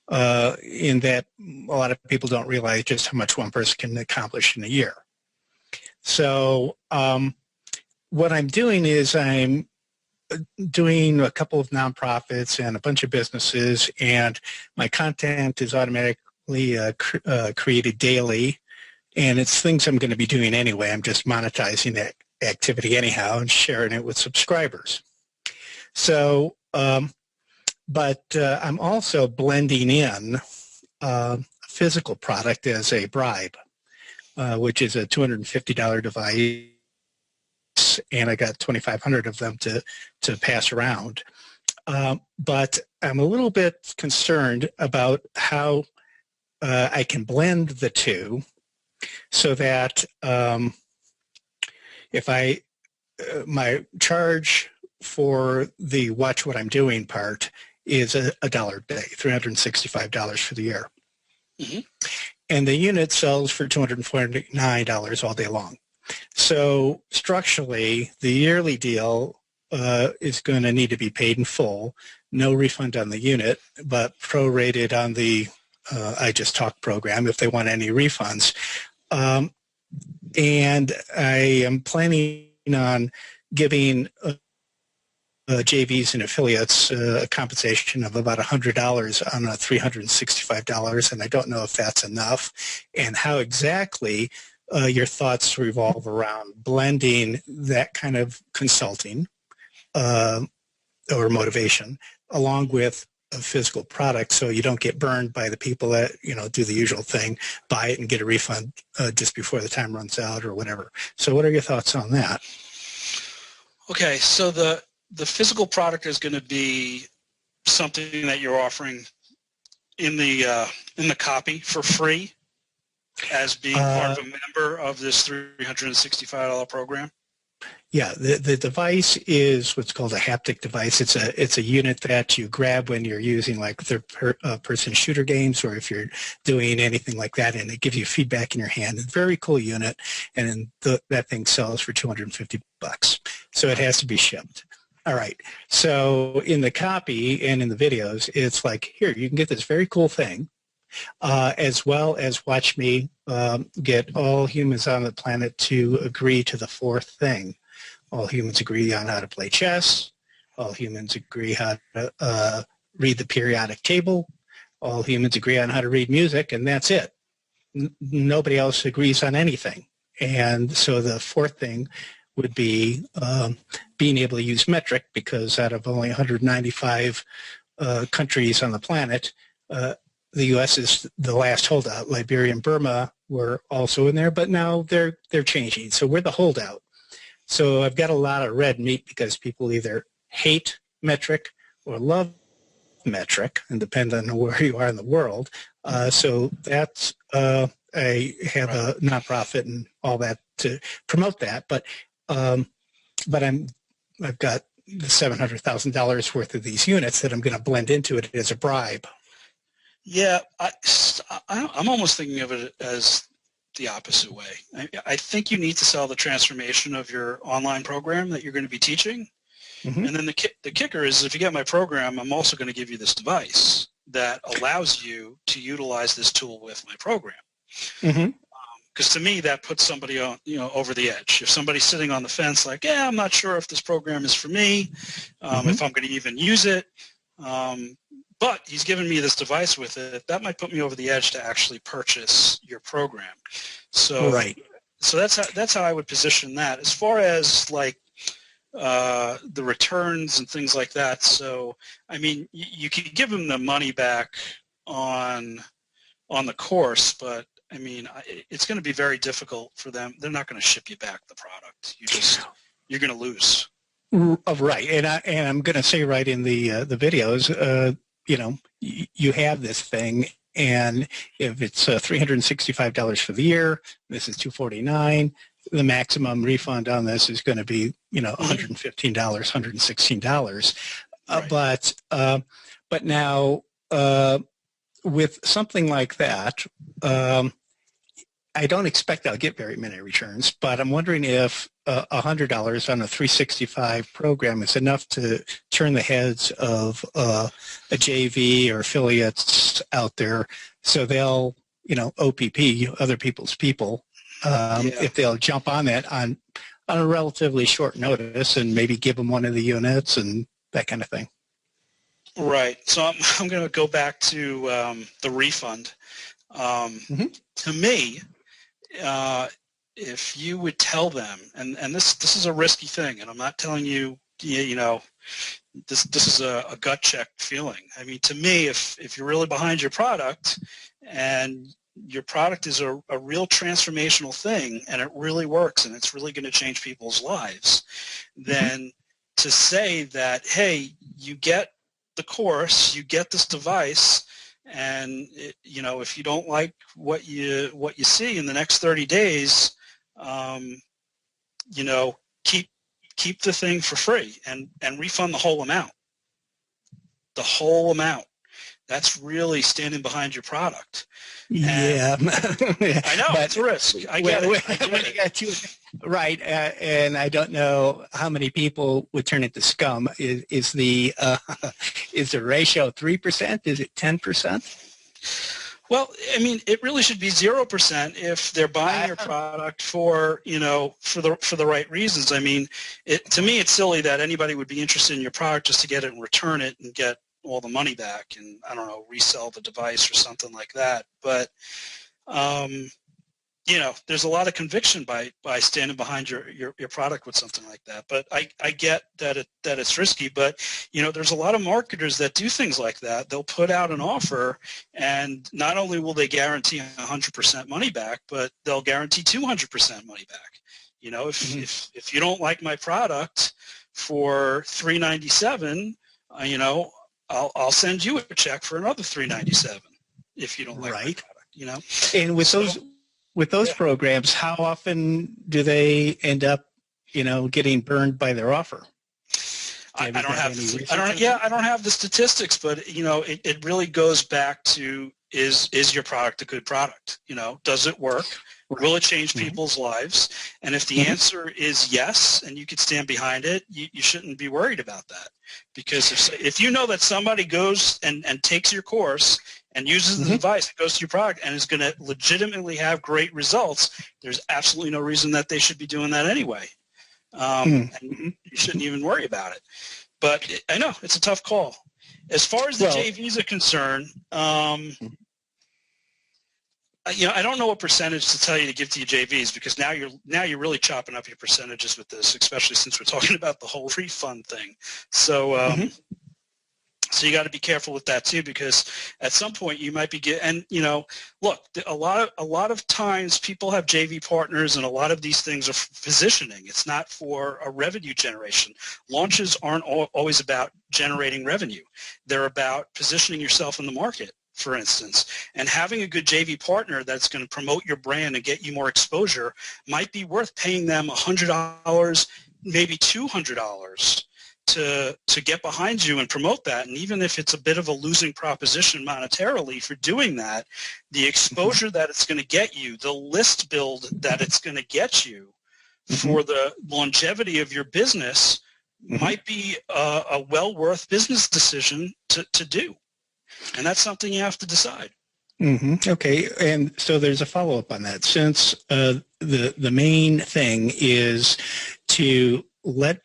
in that a lot of people don't realize just how much one person can accomplish in a year. So what I'm doing is I'm doing a couple of nonprofits and a bunch of businesses, and my content is automatically created daily, and it's things I'm going to be doing anyway. I'm just monetizing that activity anyhow and sharing it with subscribers. So, but I'm also blending in a physical product as a bribe. which is a $250 device, and I got 2,500 of them to pass around. But I'm a little bit concerned about how I can blend the two so that if my charge for the watch what I'm doing part is $1 a day, $365 for the year. Mm-hmm. And the unit sells for $249 all day long. So structurally, the yearly deal is going to need to be paid in full, no refund on the unit, but prorated on the I Just Talk program if they want any refunds. And I am planning on giving JVs and affiliates a compensation of about $100 on a $365, and I don't know if that's enough, and how exactly your thoughts revolve around blending that kind of consulting or motivation along with a physical product, so you don't get burned by the people that do the usual thing, buy it and get a refund just before the time runs out or whatever. So what are your thoughts on that? Okay, so the physical product is going to be something that you're offering in the copy for free as being part of a member of this $365 program. Yeah, the device is what's called a haptic device. It's a unit that you grab when you're using like third-person shooter games, or if you're doing anything like that, and it gives you feedback in your hand. It's a very cool unit, and that thing sells for $250. So it has to be shipped. All right. So in the copy and in the videos, it's like, here, you can get this very cool thing, as well as watch me get all humans on the planet to agree to the fourth thing. All humans agree on how to play chess. All humans agree how to read the periodic table. All humans agree on how to read music, and that's it. Nobody else agrees on anything. And so the fourth thing would be being able to use metric, because out of only 195 countries on the planet, the U.S. is the last holdout. Liberia and Burma were also in there, but now they're changing. So we're the holdout. So I've got a lot of red meat because people either hate metric or love metric, and depend on where you are in the world. So that's I have a nonprofit and all that to promote that, but I've got the $700,000 worth of these units that I'm going to blend into it as a bribe. Yeah, I'm almost thinking of it as the opposite way. I think you need to sell the transformation of your online program that you're going to be teaching. Mm-hmm. And then the kicker is, if you get my program, I'm also going to give you this device that allows you to utilize this tool with my program. Mm-hmm. Because to me, that puts somebody on, over the edge. If somebody's sitting on the fence, like, yeah, I'm not sure if this program is for me, if I'm going to even use it, but he's given me this device with it, that might put me over the edge to actually purchase your program. So, so that's how I would position that. As far as like the returns and things like that. So, I mean, you could give them the money back on the course, but I mean, it's going to be very difficult for them. They're not going to ship you back the product. You're going to lose. Right, and I'm going to say right in the videos, you have this thing, and if it's $365 for the year, this is $249. The maximum refund on this is going to be, $115, $116. But now with something like that, I don't expect I'll get very many returns, but I'm wondering if $100 on a 365 program is enough to turn the heads of a JV or affiliates out there, so they'll, OPP, other people's people, if they'll jump on that on a relatively short notice and maybe give them one of the units and that kind of thing. Right. So I'm going to go back to the refund. To me, if you would tell them, and this is a risky thing, and I'm not telling you, this is a gut check feeling. I mean, to me, if you're really behind your product and your product is a real transformational thing and it really works and it's really going to change people's lives, then to say that, hey, you get the course, you get this device, and you know, if you don't like what you see in the next 30 days, you know, keep the thing for free and refund the whole amount. The whole amount. That's really standing behind your product. Yeah. I know, it's a risk. I get it. Right, and I don't know how many people would turn into scum. Is the ratio 3%? Is it 10%? Well, I mean, it really should be 0% if they're buying your product for, you know, for the right reasons. I mean, to me, it's silly that anybody would be interested in your product just to get it and return it and get all the money back and, I don't know, resell the device or something like that. But, you know, there's a lot of conviction by standing behind your product with something like that. But I get that it's risky, but, you know, there's a lot of marketers that do things like that. They'll put out an offer, and not only will they guarantee 100% money back, but they'll guarantee 200% money back. You know, if you don't like my product for $397, you know, I'll send you a check for another $397 if you don't like my product, you know. And with those programs, how often do they end up, you know, getting burned by their offer? I don't have the statistics, but you know, it really goes back to is your product a good product? You know, does it work? Will it change people's lives? And if the answer is yes, and you could stand behind it, you shouldn't be worried about that. Because if you know that somebody goes and takes your course and uses the device, it goes to your product, and is going to legitimately have great results, there's absolutely no reason that they should be doing that anyway. And you shouldn't even worry about it. But I know, it's a tough call. As far as the JVs are concerned, you know, I don't know what percentage to tell you to give to your JVs, because now you're really chopping up your percentages with this, especially since we're talking about the whole refund thing. So so you got to be careful with that too, because at some point you might be and you know, look, a lot of times people have JV partners, and a lot of these things are positioning. It's not for a revenue generation. Launches aren't always about generating revenue. They're about positioning yourself in the market, for instance, and having a good JV partner that's going to promote your brand and get you more exposure might be worth paying them $100, maybe $200 to get behind you and promote that. And even if it's a bit of a losing proposition monetarily for doing that, the exposure that it's going to get you, the list build that it's going to get you for the longevity of your business might be a well worth business decision to do. And that's something you have to decide. Okay, and so there's a follow-up on that. Since the main thing is to let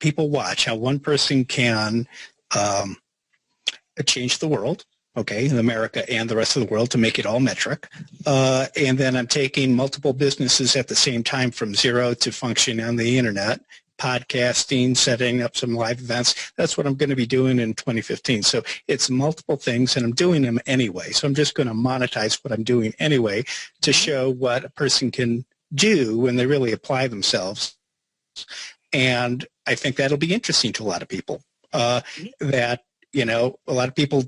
people watch how one person can change the world, okay, in America and the rest of the world, to make it all metric. And then I'm taking multiple businesses at the same time from zero to function on the internet, podcasting, setting up some live events. That's what I'm going to be doing in 2015. So it's multiple things, and I'm doing them anyway. So I'm just going to monetize what I'm doing anyway to show what a person can do when they really apply themselves. And I think that'll be interesting to a lot of people. That, you know, a lot of people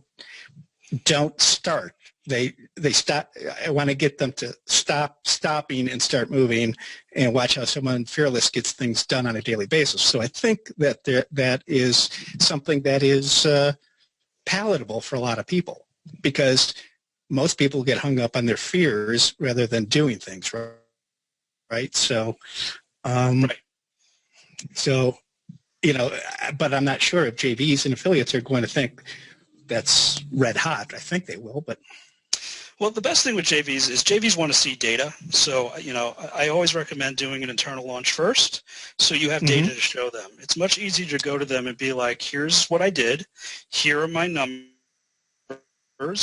don't start. They stop. I want to get them to stop stopping and start moving, and watch how someone fearless gets things done on a daily basis. So I think that that is something that is palatable for a lot of people, because most people get hung up on their fears rather than doing things, right? So, so, you know, but I'm not sure if JVs and affiliates are going to think that's red hot. I think they will, but. Well, the best thing with JVs is JVs want to see data. So, you know, I always recommend doing an internal launch first, so you have data to show them. It's much easier to go to them and be like, here's what I did, here are my numbers,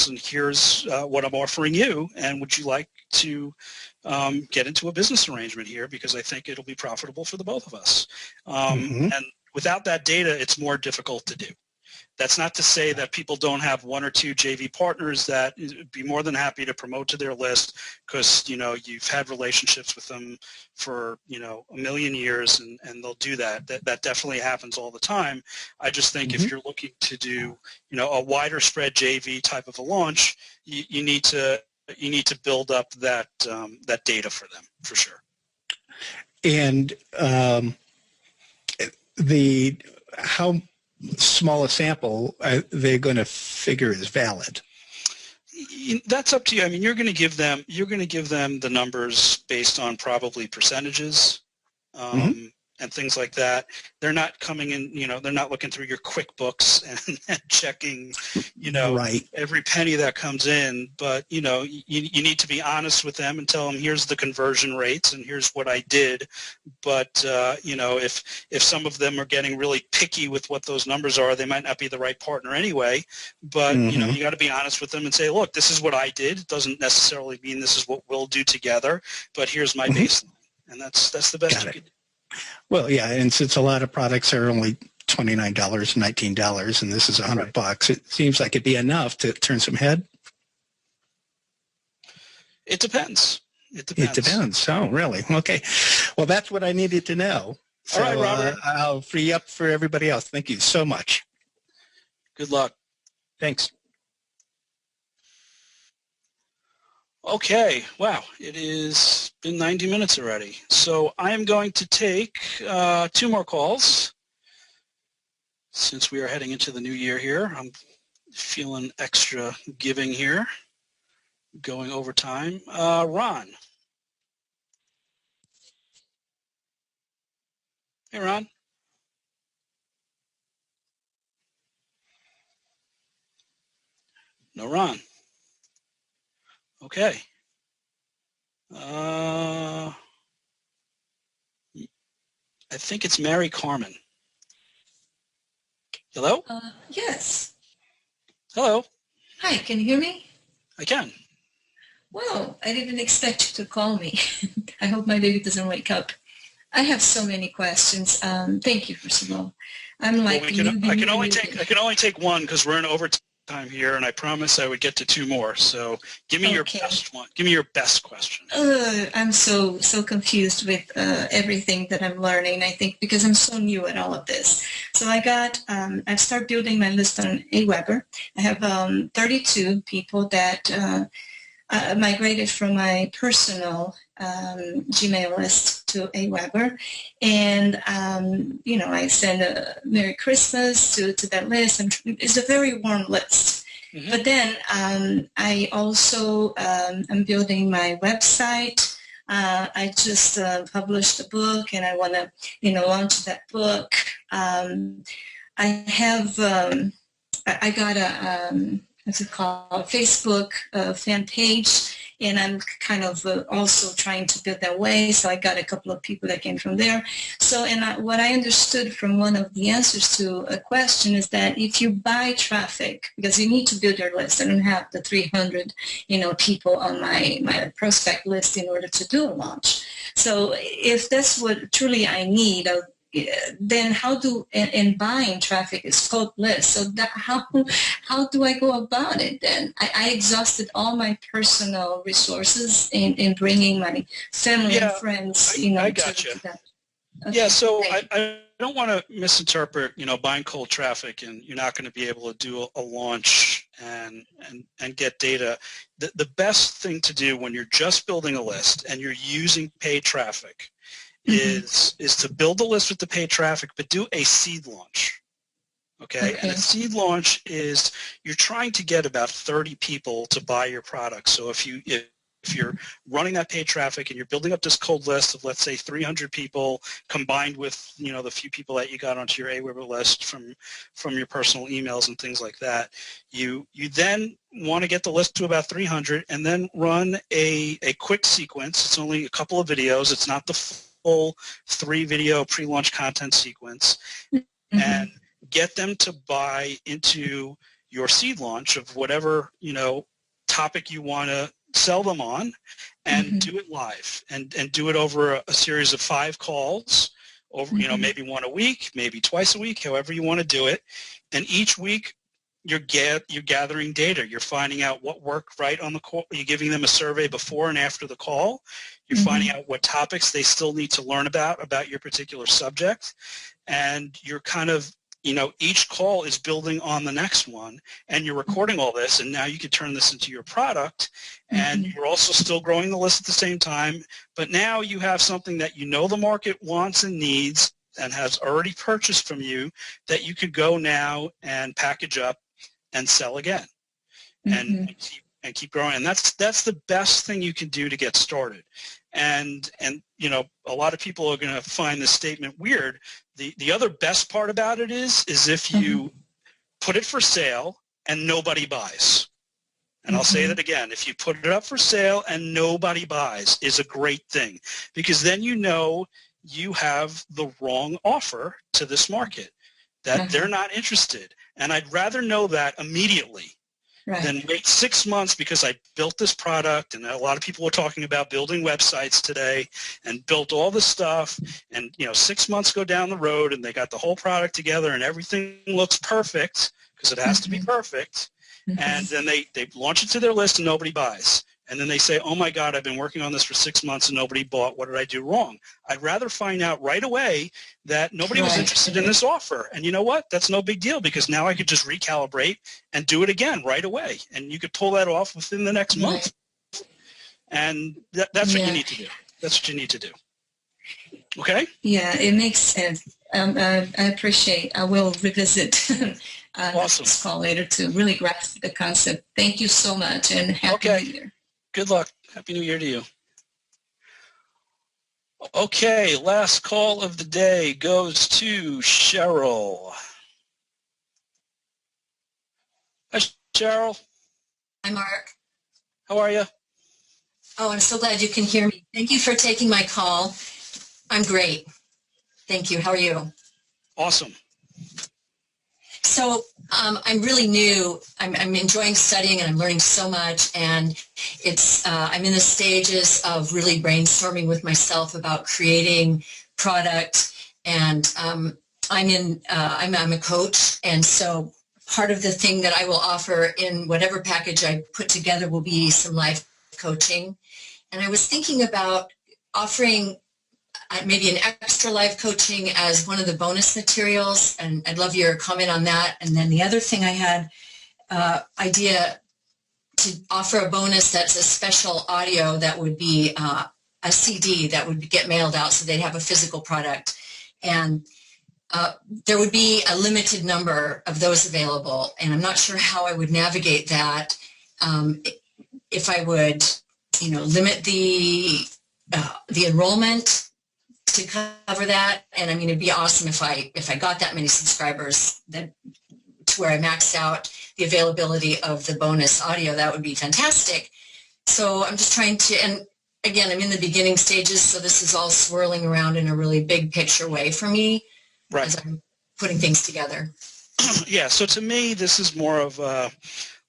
and here's what I'm offering you, and would you like to get into a business arrangement here, because I think it'll be profitable for the both of us. And without that data, it's more difficult to do. That's not to say that people don't have one or two JV partners that would be more than happy to promote to their list because, you've had relationships with them for, a million years and they'll do that. That definitely happens all the time. I just think if you're looking to do, a wider spread JV type of a launch, you need to build up that data for them for sure. And how small a sample are they going to figure is valid? That's up to you. I mean, you're going to give them the numbers based on probably percentages and things like that. They're not coming in, they're not looking through your QuickBooks and checking, right, every penny that comes in. But, you need to be honest with them and tell them, here's the conversion rates and here's what I did. But, if some of them are getting really picky with what those numbers are, they might not be the right partner anyway. But, you got to be honest with them and say, look, this is what I did. It doesn't necessarily mean this is what we'll do together, but here's my baseline. And that's the best you can do. Well, yeah, and since a lot of products are only $29, $19, and this is $100, it seems like it'd be enough to turn some head. It depends. It depends. Oh, really? Okay. Well, that's what I needed to know. So, all right, Robert. I'll free up for everybody else. Thank you so much. Good luck. Thanks. Okay, wow, it has been 90 minutes already. So I am going to take 2 more calls since we are heading into the new year here. I'm feeling extra giving here, going over time. Ron. Hey, Ron. No, Ron. Okay. I think it's Mary Carmen. Hello? Yes. Hello. Hi, can you hear me? I can. Well, I didn't expect you to call me. I hope my baby doesn't wake up. I have so many questions. Thank you, first of all. I'm like, I can only take one because we're in overtime here, and I promised I would get to 2 more. So give me your best one. Give me your best question. I'm so confused with everything that I'm learning. I think because I'm so new at all of this. So I've started building my list on Aweber. I have 32 people that migrated from my personal Gmail list to Aweber, and I send a Merry Christmas to that list. It's a very warm list. Mm-hmm. But then I also am building my website. I just published a book, and I want to launch that book. I have I got a what's it called, Facebook fan page, and I'm kind of also trying to build that way. So I got a couple of people that came from there. So, what I understood from one of the answers to a question is that if you buy traffic, because you need to build your list, I don't have the 300, people on my prospect list in order to do a launch. So if that's what truly I need, then how do, and buying traffic is cold list. So how do I go about it then? I exhausted all my personal resources in bringing my family and friends, I got you. Okay, yeah, so I don't want to misinterpret, buying cold traffic and you're not going to be able to do a launch and get data. The best thing to do when you're just building a list and you're using paid traffic is to build the list with the paid traffic, but do a seed launch. Okay? And a seed launch is you're trying to get about 30 people to buy your product. So if you're running that paid traffic and you're building up this cold list of, let's say, 300 people combined with, the few people that you got onto your Aweber list from your personal emails and things like that, you then want to get the list to about 300 and then run a quick sequence. It's only a couple of videos. It's not the full 3-video pre-launch content sequence, and get them to buy into your seed launch of whatever, topic you want to sell them on, and do it live and do it over a series of 5 calls over, you know, maybe one a week, maybe twice a week, however you want to do it. And each week you're gathering data. You're finding out what worked right on the call. You're giving them a survey before and after the call. You're finding out what topics they still need to learn about your particular subject. And you're kind of, you know, each call is building on the next one, and you're recording all this, and now you can turn this into your product, and you're also still growing the list at the same time, but now you have something that you know the market wants and needs and has already purchased from you that you could go now and package up and sell again and keep growing. And that's the best thing you can do to get started. And you know, a lot of people are going to find this statement weird. The other best part about it is if you put it for sale and nobody buys. And I'll say that again, if you put it up for sale and nobody buys is a great thing, because then you know you have the wrong offer to this market, that they're not interested. And I'd rather know that immediately than wait 6 months, because I built this product, and a lot of people are talking about building websites today and built all this stuff, and you know, 6 months go down the road and they got the whole product together and everything looks perfect, because it has to be perfect, and then they launch it to their list and nobody buys. And then they say, oh my God, I've been working on this for 6 months and nobody bought. What did I do wrong? I'd rather find out right away that nobody was interested in this offer. And you know what? That's no big deal, because now I could just recalibrate and do it again right away. And you could pull that off within the next month. And that's what you need to do. That's what you need to do. Okay? Yeah, it makes sense. I appreciate. I will revisit this call later to really grasp the concept. Thank you so much, and happy New Year. Good luck. Happy New Year to you. Okay, last call of the day goes to Cheryl. Hi, Cheryl. Hi, Mark. How are you? Oh, I'm so glad you can hear me. Thank you for taking my call. I'm great. Thank you. How are you? Awesome. So I'm really new. I'm enjoying studying, and I'm learning so much. And I'm in the stages of really brainstorming with myself about creating product. And I'm a coach, and so part of the thing that I will offer in whatever package I put together will be some life coaching. And I was thinking about offering maybe an extra life coaching as one of the bonus materials, and I'd love your comment on that. And then the other thing I had idea to offer a bonus that's a special audio that would be a CD that would get mailed out, so they'd have a physical product. And there would be a limited number of those available, and I'm not sure how I would navigate that. If I would, you know, limit the enrollment to cover that, and I mean, it'd be awesome if I got that many subscribers to where I maxed out the availability of the bonus audio. That would be fantastic. So I'm just trying to, and again, I'm in the beginning stages, so this is all swirling around in a really big picture way for me as I'm putting things together. Yeah, so to me, this is more of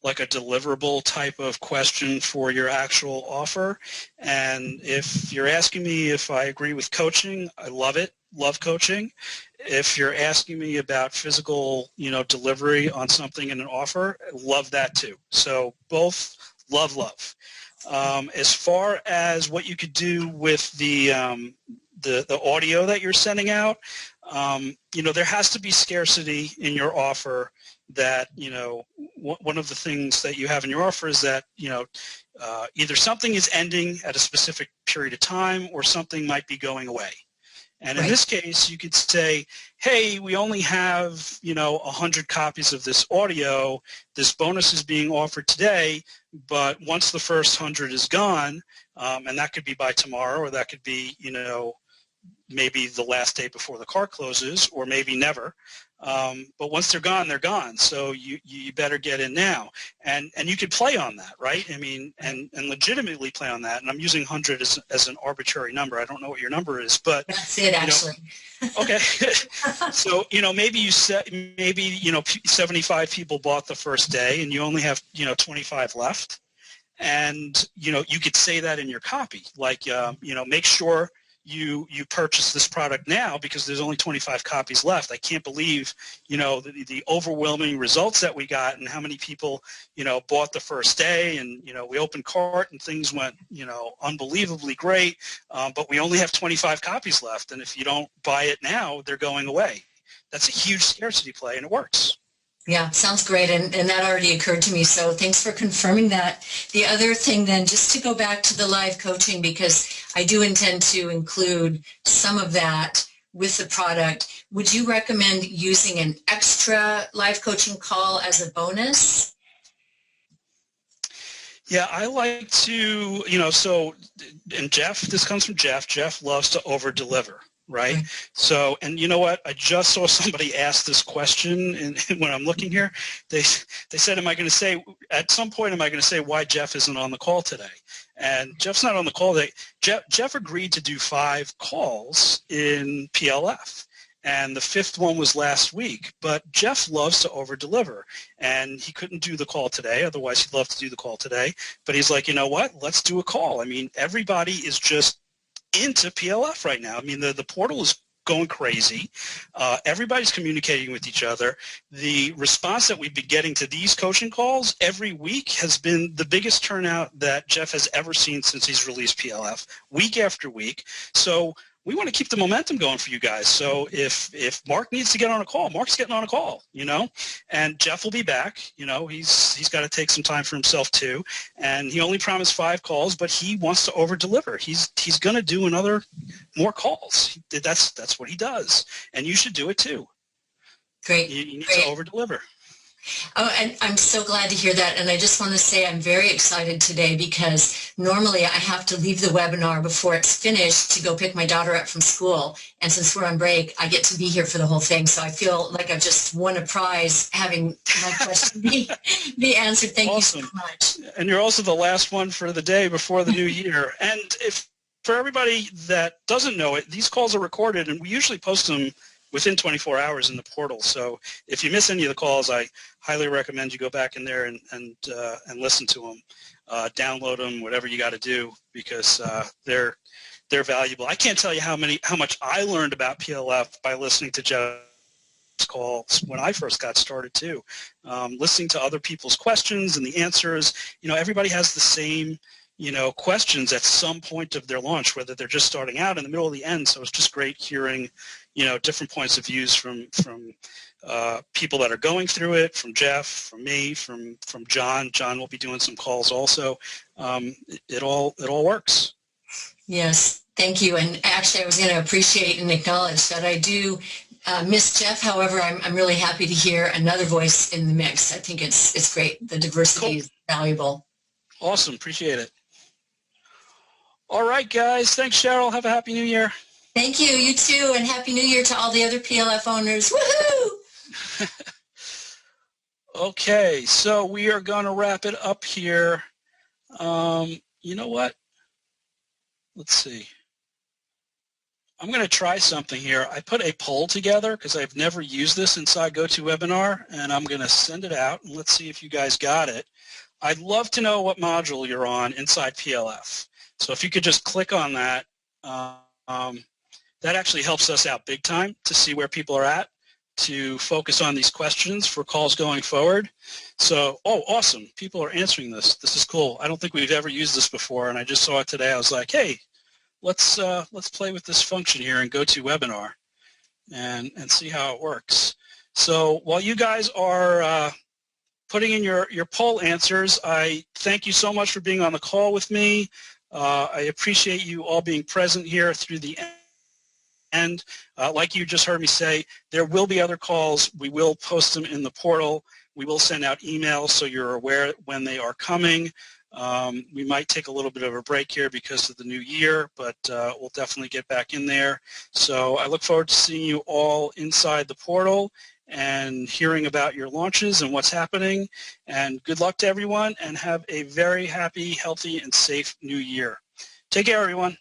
like a deliverable type of question for your actual offer. And if you're asking me if I agree with coaching, I love it, love coaching. If you're asking me about physical, you know, delivery on something in an offer, I love that too. So both, love. As far as what you could do with the audio that you're sending out, you know, there has to be scarcity in your offer. That, you know, one of the things that you have in your offer is that, you know, either something is ending at a specific period of time or something might be going away. And in this case, you could say, hey, we only have, you know, 100 copies of this audio. This bonus is being offered today, but once the first 100 is gone, and that could be by tomorrow, or that could be, you know, maybe the last day before the car closes, or maybe never. But once they're gone, they're gone. So you better get in now. And you could play on that, right? I mean, and legitimately play on that. And I'm using 100 as an arbitrary number. I don't know what your number is, but that's it, actually. You know, okay. So, you know, maybe you 75 people bought the first day and you only have, you know, 25 left. And, you know, you could say that in your copy, like, you know, make sure you purchase this product now because there's only 25 copies left. I can't believe, you know, the overwhelming results that we got and how many people, you know, bought the first day. And, you know, we opened cart and things went, you know, unbelievably great. But we only have 25 copies left. And if you don't buy it now, they're going away. That's a huge scarcity play, and it works. Yeah, sounds great, and that already occurred to me, so thanks for confirming that. The other thing then, just to go back to the live coaching, because I do intend to include some of that with the product, would you recommend using an extra live coaching call as a bonus? Yeah, I like to, you know, so, and Jeff, this comes from Jeff. Jeff loves to over-deliver. Right. So, and you know what? I just saw somebody ask this question, and when I'm looking here, they said, "Am I going to say at some point? Am I going to say why Jeff isn't on the call today?" And Jeff's not on the call today. Jeff agreed to do 5 calls in PLF, and the 5th one was last week. But Jeff loves to over deliver, and he couldn't do the call today. Otherwise, he'd love to do the call today. But he's like, you know what? Let's do a call. I mean, everybody is just into PLF right now. I mean, the portal is going crazy. Everybody's communicating with each other. The response that we've been getting to these coaching calls every week has been the biggest turnout that Jeff has ever seen since he's released PLF, week after week. So we want to keep the momentum going for you guys. So if Mark needs to get on a call, Mark's getting on a call, you know, and Jeff will be back. You know, he's got to take some time for himself too. And he only promised 5 calls, but he wants to over deliver. He's going to do more calls. That's what he does. And you should do it too. Great. You need to over deliver. Oh, and I'm so glad to hear that. And I just want to say I'm very excited today because normally I have to leave the webinar before it's finished to go pick my daughter up from school. And since we're on break, I get to be here for the whole thing. So I feel like I've just won a prize having my question be answered. Thank Awesome. you so much. And you're also the last one for the day before the new year. And for everybody that doesn't know it, these calls are recorded, and we usually post them within 24 hours in the portal. So if you miss any of the calls, I highly recommend you go back in there and listen to them, download them, whatever you got to do, because they're valuable. I can't tell you how much I learned about PLF by listening to Jeff's calls when I first got started too. Listening to other people's questions and the answers. You know, everybody has the same, you know, questions at some point of their launch, whether they're just starting out, in the middle, or the end. So it's just great hearing, you know, different points of views from people that are going through it, from Jeff, from me, from John. John will be doing some calls also. It all works. Yes, thank you. And actually, I was going to appreciate and acknowledge that I do miss Jeff. However, I'm really happy to hear another voice in the mix. I think it's great. The diversity is valuable. Awesome. Appreciate it. All right, guys. Thanks, Cheryl. Have a Happy New Year. Thank you. You too. And Happy New Year to all the other PLF owners. Woohoo! Okay, so we are going to wrap it up here. You know what? Let's see. I'm going to try something here. I put a poll together because I've never used this inside GoToWebinar, and I'm going to send it out, and let's see if you guys got it. I'd love to know what module you're on inside PLF. So if you could just click on that, that actually helps us out big time to see where people are at, to focus on these questions for calls going forward. So, oh, awesome. People are answering this. This is cool. I don't think we've ever used this before, and I just saw it today. I was like, hey, let's play with this function here in GoToWebinar and see how it works. So while you guys are putting in your poll answers, I thank you so much for being on the call with me. I appreciate you all being present here through the end. Like you just heard me say, there will be other calls. We will post them in the portal. We will send out emails so you're aware when they are coming. We might take a little bit of a break here because of the new year, but we'll definitely get back in there. So I look forward to seeing you all inside the portal and hearing about your launches and what's happening. And good luck to everyone, and have a very happy, healthy, and safe new year. Take care, everyone.